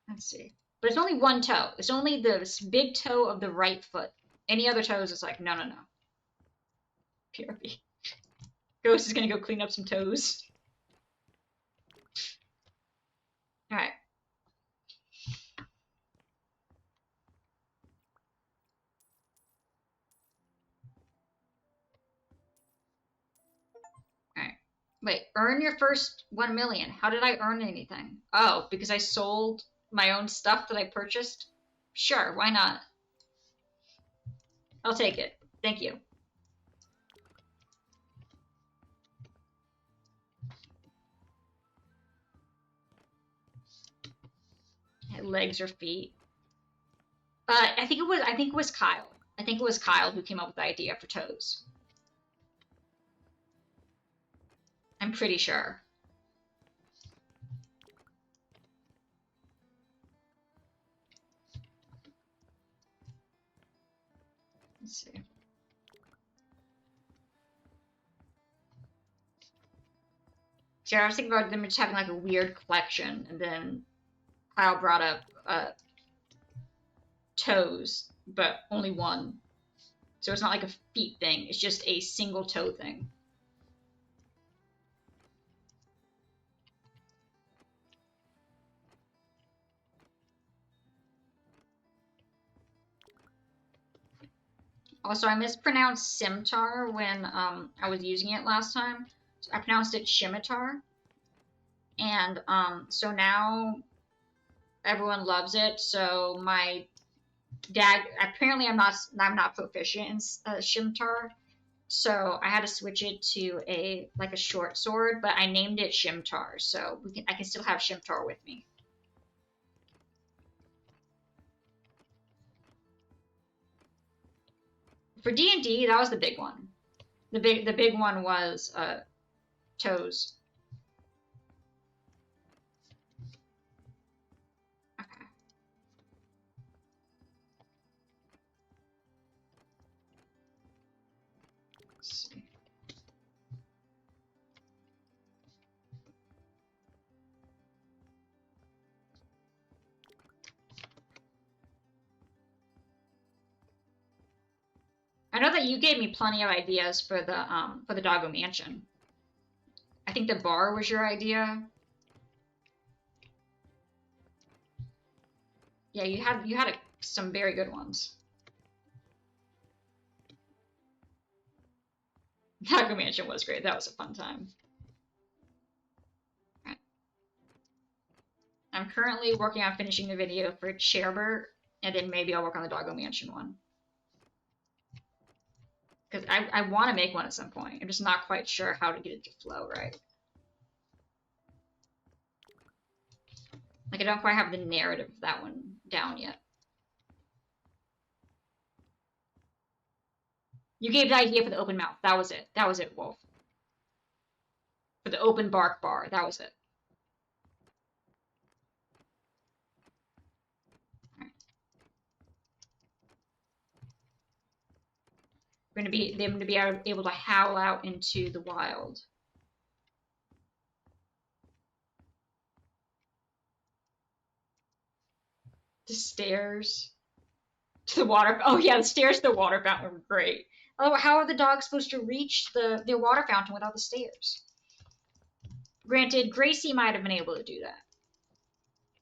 Let's see. But it's only one toe. It's only the big toe of the right foot. Any other toes, it's like, no, no, no. PRP. Ghost is gonna go clean up some toes. Alright. Alright. Wait, earn your first 1 million. How did I earn anything? Oh, because I sold my own stuff that I purchased? Sure, why not? I'll take it. Thank you. Legs or feet. I think it was Kyle. I think it was Kyle who came up with the idea for toes. I'm pretty sure. Let's see. See, I was thinking about them just having like a weird collection, and then Kyle brought up toes, but only one. So it's not like a feet thing, it's just a single toe thing. Also, I mispronounced scimitar when I was using it last time. So I pronounced it scimitar. And so now everyone loves it. So my dad, apparently I'm not proficient in scimitar. So I had to switch it to a short sword, but I named it Shimtar, so I can still have Shimtar with me. For D&D, that was the big one. The big one was toes. Okay. Let's see. I know that you gave me plenty of ideas for the Doggo Mansion. I think the bar was your idea. Yeah, you had some very good ones. Doggo Mansion was great. That was a fun time. Right. I'm currently working on finishing the video for Sherbert, and then maybe I'll work on the Doggo Mansion one. Because I want to make one at some point. I'm just not quite sure how to get it to flow right. Like, I don't quite have the narrative of that one down yet. You gave the idea for the open mouth. That was it. That was it, Wolf. For the open bark bar. That was it. They're going to be able to howl out into the wild. The stairs to the water. Oh yeah, the stairs to the water fountain were great. Oh, how are the dogs supposed to reach their water fountain without the stairs? Granted, Gracie might have been able to do that,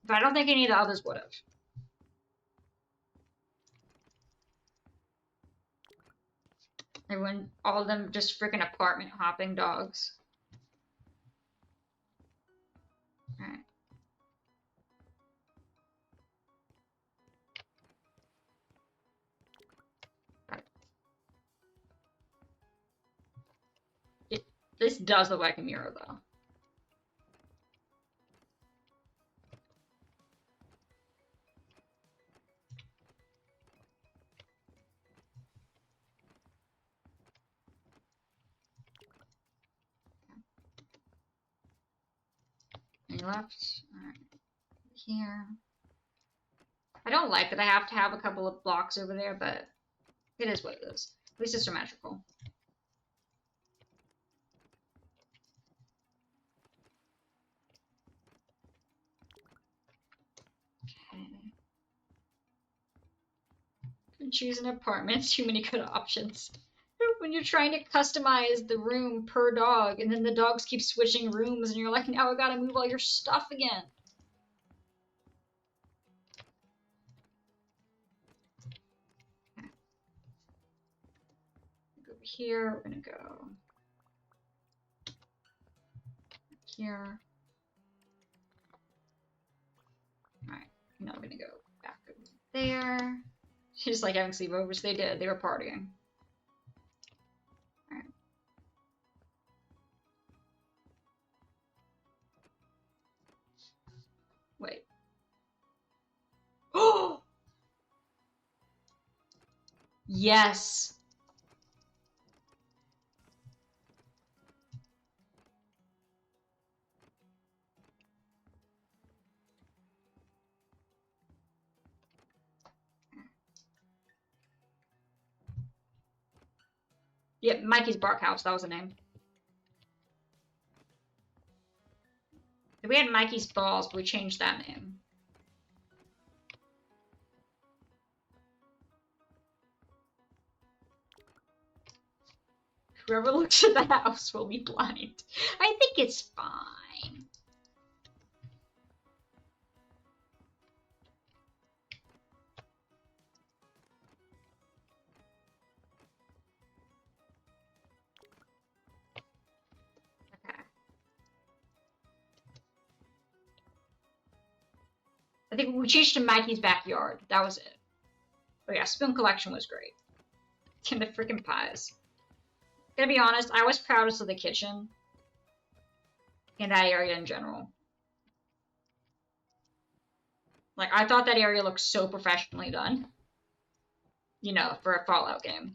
but I don't think any of the others would have. Everyone, all of them, just freaking apartment hopping dogs. All right. This does look like a mirror, though. And left. All right. Here. I don't like that I have to have a couple of blocks over there, but it is what it is. At least it's symmetrical. Choose an apartment. Too many good options. When you're trying to customize the room per dog, and then the dogs keep switching rooms, and you're like, now I gotta move all your stuff again. Okay. Go over here. We're gonna go here. All right. Now we're gonna go back over there. Just like having sleepovers. They did. They were partying. Alright. Wait. Oh! Yes! Yep, Mikey's Bark House, that was the name. We had Mikey's Balls, but we changed that name. Whoever looks at the house will be blind. I think it's fine. I think we changed to Mikey's backyard. That was it. But yeah, Spoon Collection was great. And the freaking pies. Gonna be honest, I was proudest of the kitchen. And that area in general. Like, I thought that area looked so professionally done. You know, for a Fallout game.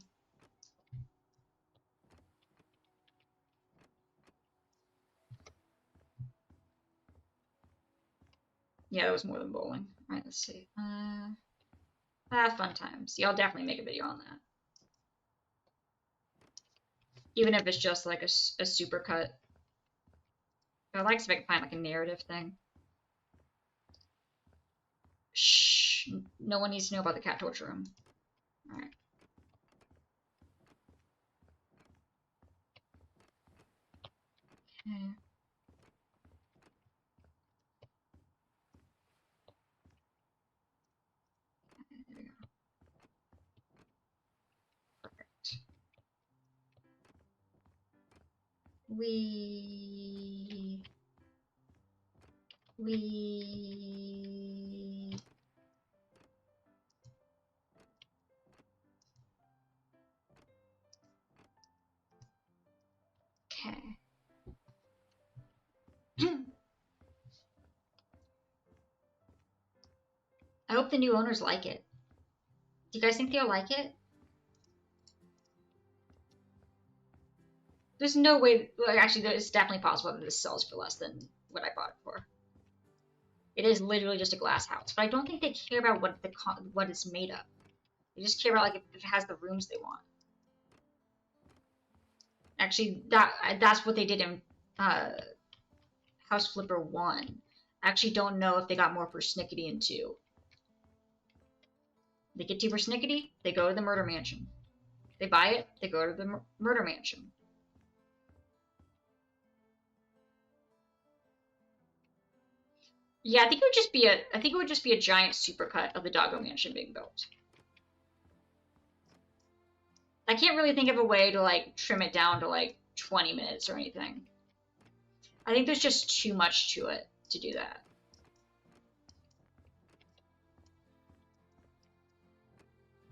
Yeah, that was more than bowling. Alright, let's see. Fun times. Yeah, I'll definitely make a video on that. Even if it's just like a supercut. I'd like to see if I can find like a narrative thing. Shh. No one needs to know about the cat torture room. Alright. Okay. There we go. Perfect. Okay. I hope the new owners like it. Do you guys think they'll like it? There's no way. Well, actually, it's definitely possible that this sells for less than what I bought it for. It is literally just a glass house, but I don't think they care about what it's made of. They just care about like if it has the rooms they want. Actually, that's what they did in House Flipper 1. I actually don't know if they got more persnickety in 2. They get too persnickety, they go to the murder mansion. They buy it, they go to the murder mansion. Yeah, I think it would just be a giant supercut of the Doggo Mansion being built. I can't really think of a way to like trim it down to like 20 minutes or anything. I think there's just too much to it to do that.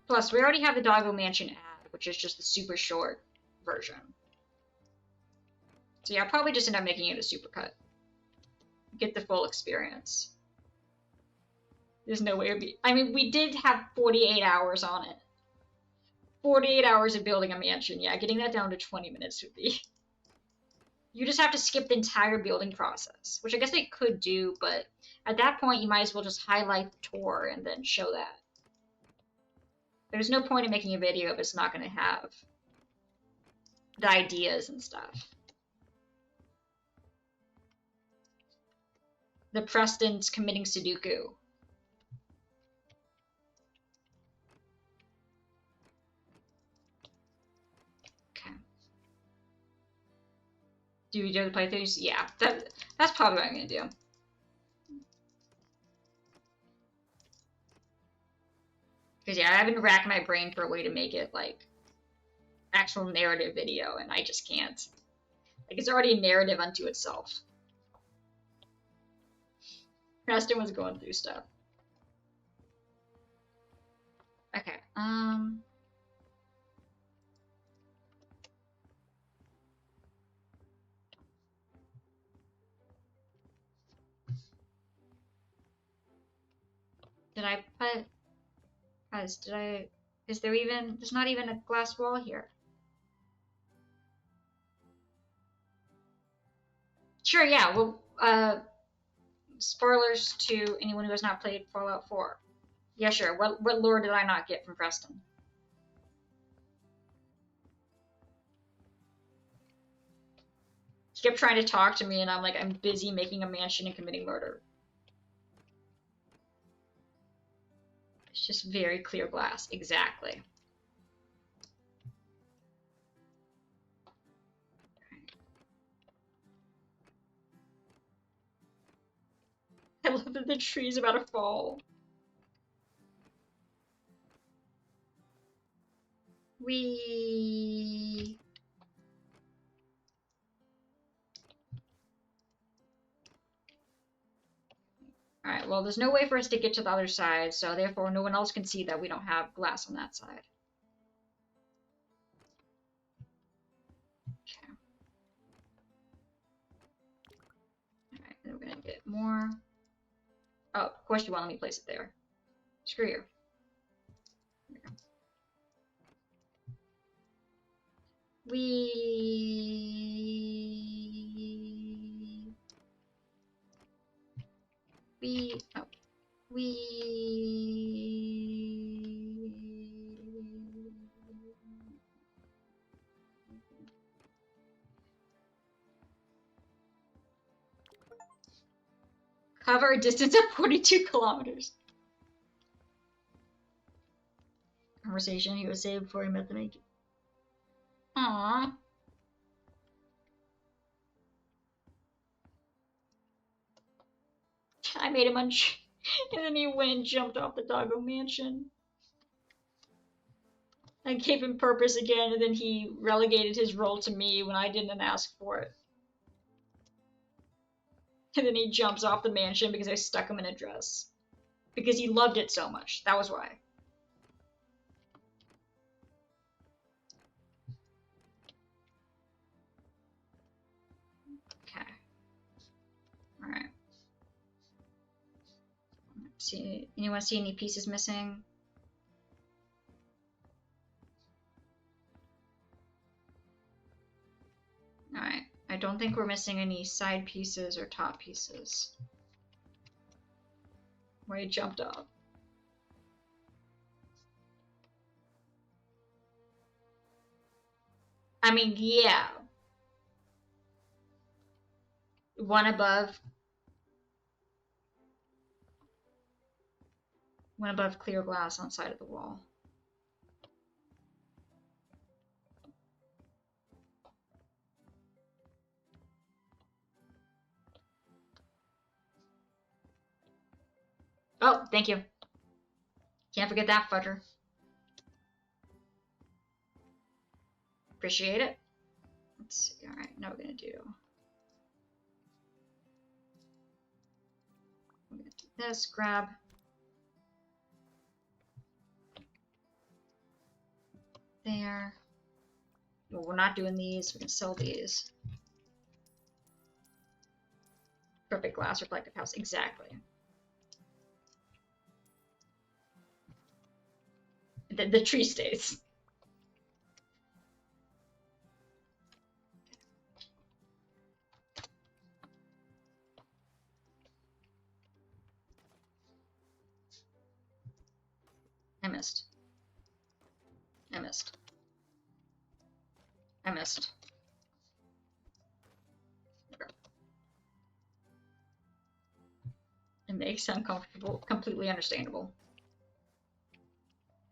Plus, we already have the Doggo Mansion ad, which is just the super short version. So yeah, I'll probably just end up making it a supercut. Get the full experience. There's no way it would be. I mean, we did have 48 hours on it. 48 hours of building a mansion. Yeah, getting that down to 20 minutes would be. You just have to skip the entire building process, which I guess they could do, but at that point, you might as well just highlight the tour and then show that. There's no point in making a video if it's not going to have the ideas and stuff. The Preston's committing Sudoku. Okay. Do we do the playthroughs? Yeah, that's probably what I'm going to do. Because yeah, I've been racking my brain for a way to make it like actual narrative video, and I just can't. Like, it's already a narrative unto itself. Preston was going through stuff. Okay, did I put, guys, there's not even a glass wall here. Sure, yeah, well, spoilers to anyone who has not played Fallout 4. Yeah, sure, what lore did I not get from Preston? He kept trying to talk to me, and I'm like, I'm busy making a mansion and committing murder. It's just very clear glass, exactly. I love that the tree's about to fall. We... Alright, well, there's no way for us to get to the other side, so therefore no one else can see that we don't have glass on that side. Okay. Alright, then we're gonna get more. Oh, of course you want to let me place it there. Screw you. There we go. Oh, Cover a distance of 42 kilometers. Conversation he was saved before he met the maid. Aww. I made him and then he went and jumped off the doggo mansion. I gave him purpose again, and then he relegated his role to me when I didn't ask for it. And then he jumps off the mansion because I stuck him in a dress. Because he loved it so much. That was why. Okay. Alright. See, anyone see any pieces missing? Alright. I don't think we're missing any side pieces or top pieces. Where he jumped off. I mean, yeah. One above. One above clear glass on side of the wall. Oh, thank you. Can't forget that, fudger. Appreciate it. Let's see. Alright, now we're gonna do. I'm gonna do this. Grab. There. Well, we're not doing these. We can sell these. Perfect glass reflective house. Exactly. The tree stays. I missed. I missed. I missed. Okay. It makes uncomfortable. Completely understandable.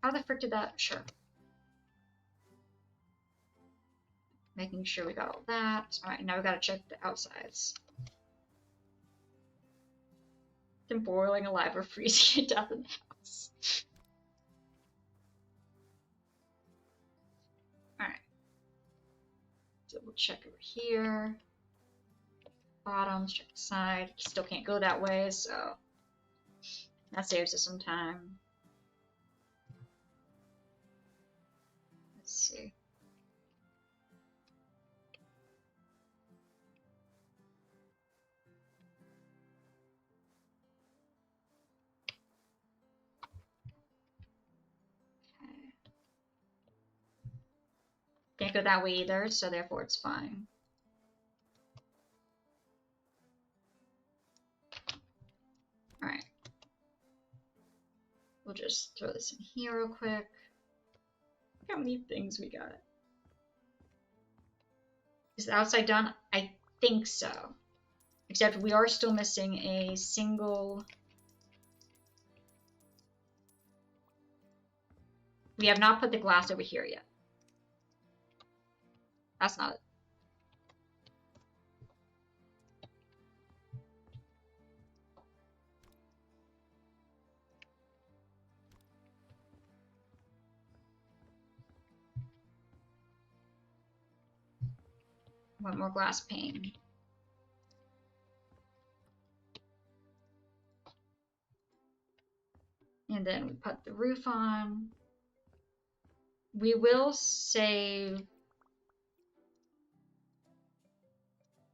How the frick did that? Sure. Making sure we got all that. Alright, now we gotta check the outsides. Them boiling alive or freezing to death in the house. Alright. So we'll check over here. Bottoms, check the side. Still can't go that way, so that saves us some time. Let's see. Okay. Can't go that way either, so therefore it's fine. Alright. We'll just throw this in here real quick. Look how many things we got. Is the outside done? I think so. Except we are still missing a single... We have not put the glass over here yet. That's not it. Want more glass pane. And then we put the roof on. We will save...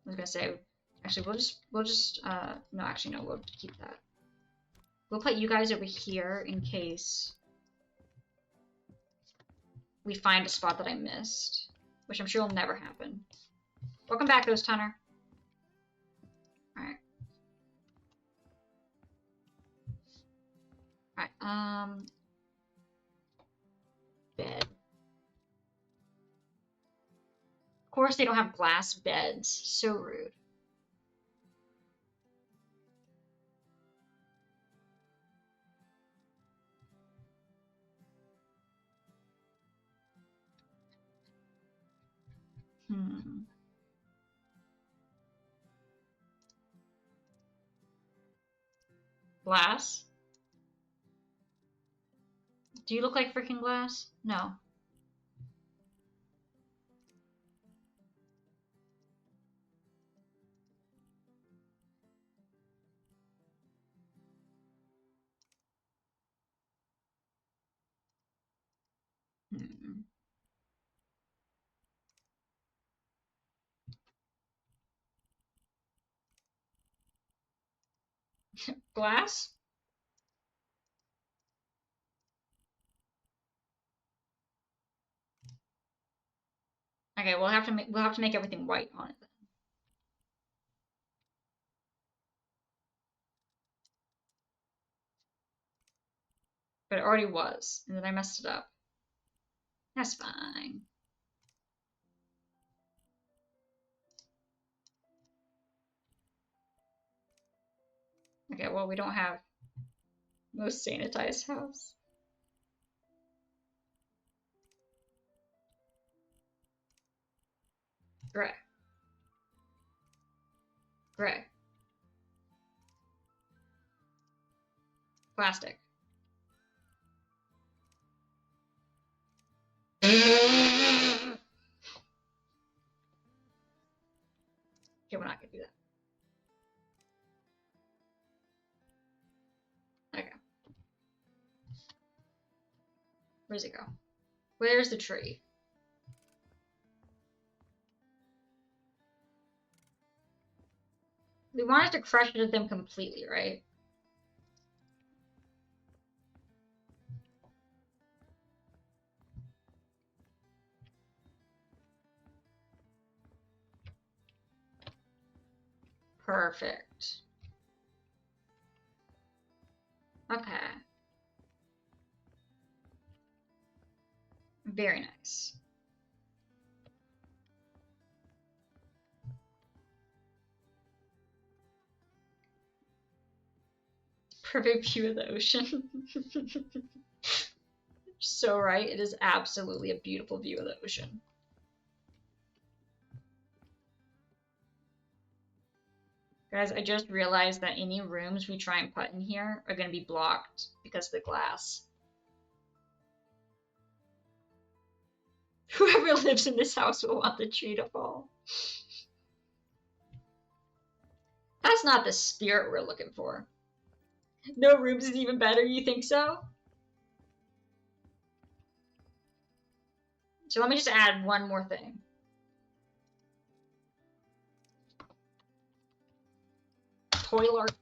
I was gonna say, actually, we'll just, no, actually, no, we'll keep that. We'll put you guys over here in case we find a spot that I missed, which I'm sure will never happen. Welcome back, Ghost Hunter. Alright. Alright, bed. Of course they don't have glass beds. So rude. Glass? Do you look like freaking glass? No. Hmm. Glass? Okay, we'll have to make everything white on it then. But it already was, and then I messed it up. That's fine. Okay, well, we don't have most sanitized house. Gray. Gray. Plastic. Okay, we're not gonna do that. Okay. Where's it go? Where's the tree? We wanted to crush it at them completely, right? Perfect. Okay. Very nice. Perfect view of the ocean. So right, it is absolutely a beautiful view of the ocean. Guys, I just realized that any rooms we try and put in here are going to be blocked because of the glass. Whoever lives in this house will want the tree to fall. That's not the spirit we're looking for. No rooms is even better, you think so? So let me just add one more thing. Toilet.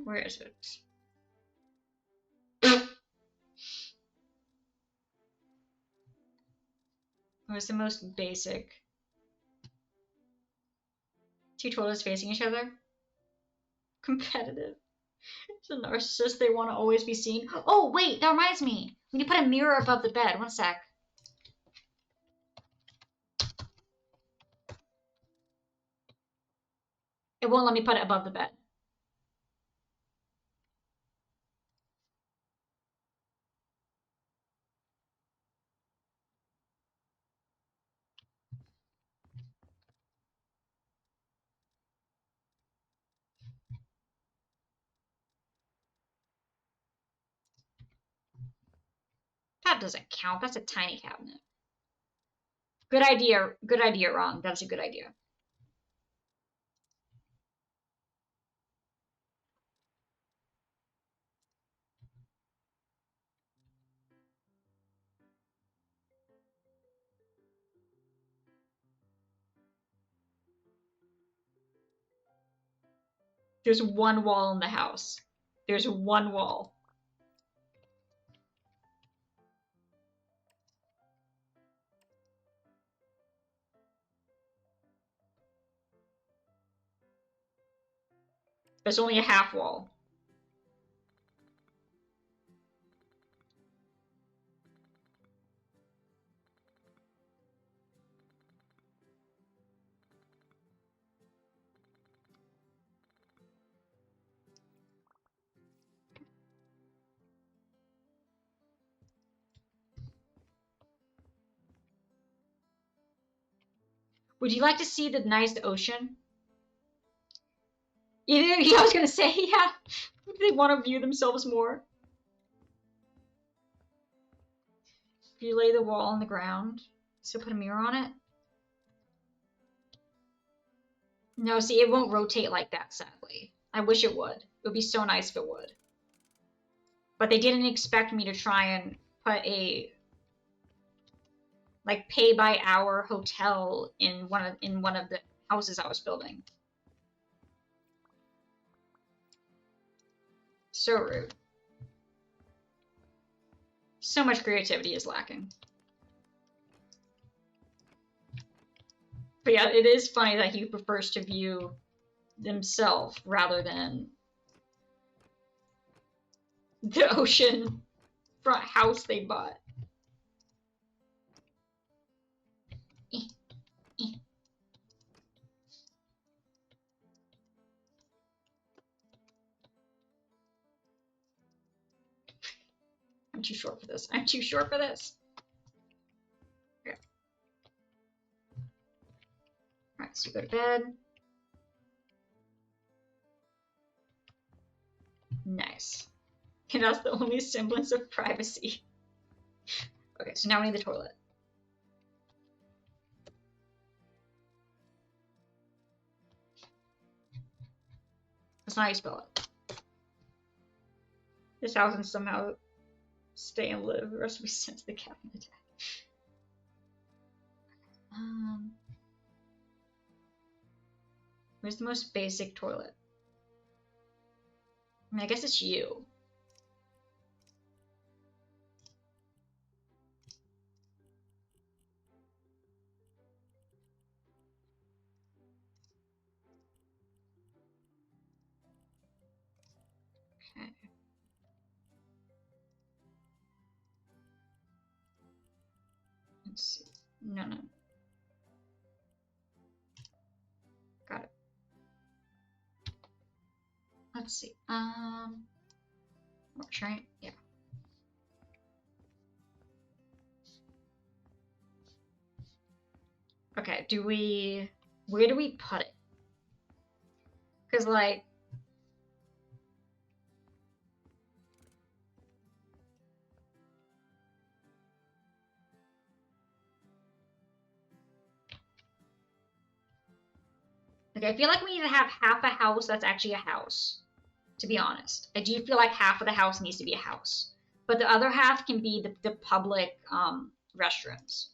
Where is it? What's the most basic? Two toilets facing each other? Competitive. It's a narcissist, they want to always be seen. Oh, wait, that reminds me. We need to put a mirror above the bed. One sec. It won't let me put it above the bed. That doesn't count. That's a tiny cabinet. Good idea. Good idea, Ron. That's a good idea. There's one wall in the house. There's one wall. There's only a half wall. Would you like to see the nice ocean? Yeah, I was gonna say, yeah. They want to view themselves more. If you lay the wall on the ground, so put a mirror on it. No, see, it won't rotate like that, sadly. I wish it would. It would be so nice if it would. But they didn't expect me to try and put a like pay by hour hotel in one of the houses I was building. So rude. So much creativity is lacking. But yeah, it is funny that he prefers to view himself rather than the ocean front house they bought. I'm too short for this. I'm too short for this. Okay. Alright, so you go to bed. Nice. And that's the only semblance of privacy. Okay, so now we need the toilet. That's not how you spell it. This house can somehow stay and live. The rest will be sent to the cabinet. Where's the most basic toilet? I mean, I guess it's you. Okay. Let's see. No. Got it. Let's see. Works, right? Yeah. Okay, where do we put it? Because, like, I feel like we need to have half a house that's actually a house, to be honest. I do feel like half of the house needs to be a house. But the other half can be the public restrooms.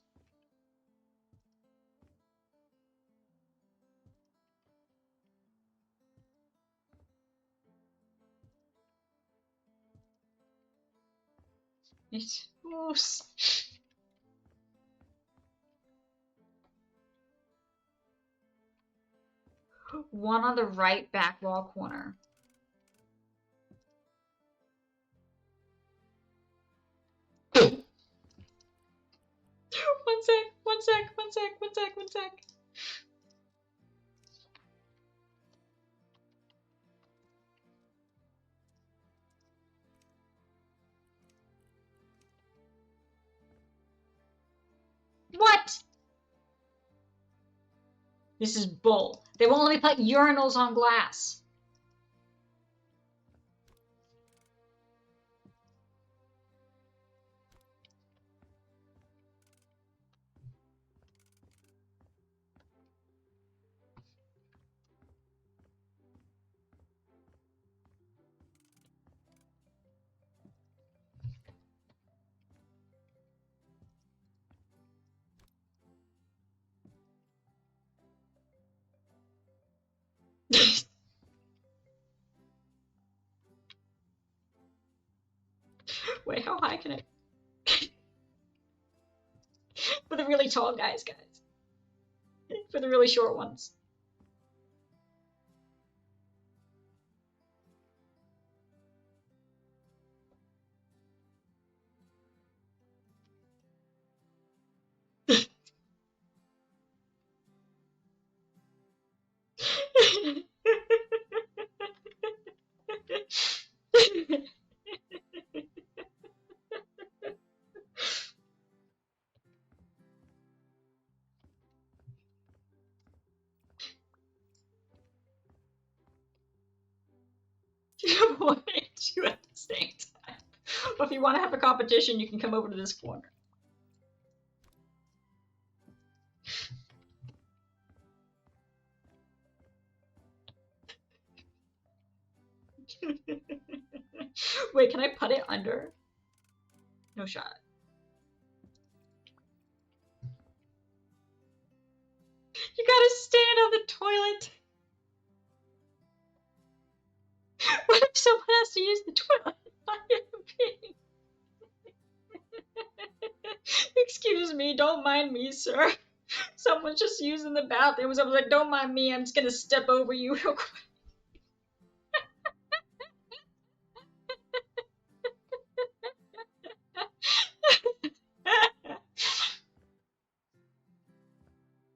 It's one on the right back wall corner. One sec. What? This is bull. They won't let me put urinals on glass. Wait, how high can it? For the really tall guys. For the really short ones. 1 and 2 at the same time. But if you want to have a competition, you can come over to this corner. Wait, can I put it under? No shot. You gotta stand on the toilet. What if someone has to use the toilet? Excuse me, don't mind me, sir. Someone's just using the bathroom. Someone's like, don't mind me, I'm just gonna step over you real quick.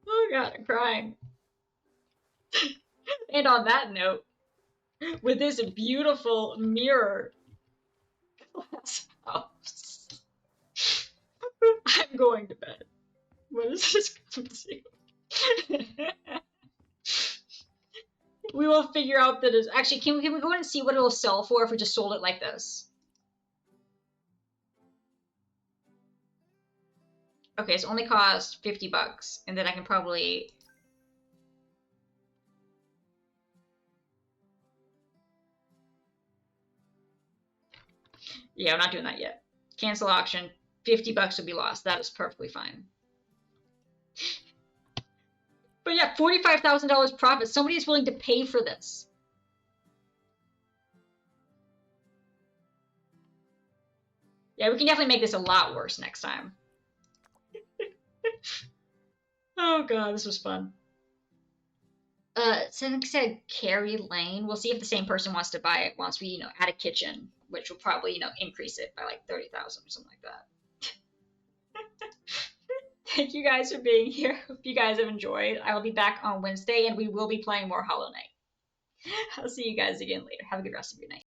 Oh god, I'm crying. And on that note, with this beautiful mirror glass house, I'm going to bed. What is this come to? We will figure out that it's actually, can we go ahead and see what it'll sell for if we just sold it like this? Okay, it's only cost 50 bucks, and then I can probably... Yeah, I'm not doing that yet. Cancel auction. 50 bucks would be lost. That is perfectly fine. But yeah, $45,000 profit. Somebody is willing to pay for this. Yeah, we can definitely make this a lot worse next time. Oh god, this was fun. Since said Carrie Lane, we'll see if the same person wants to buy it once we, add a kitchen, which will probably, increase it by like 30,000 or something like that. Thank you guys for being here. Hope you guys have enjoyed. I will be back on Wednesday, and we will be playing more Hollow Knight. I'll see you guys again later. Have a good rest of your night.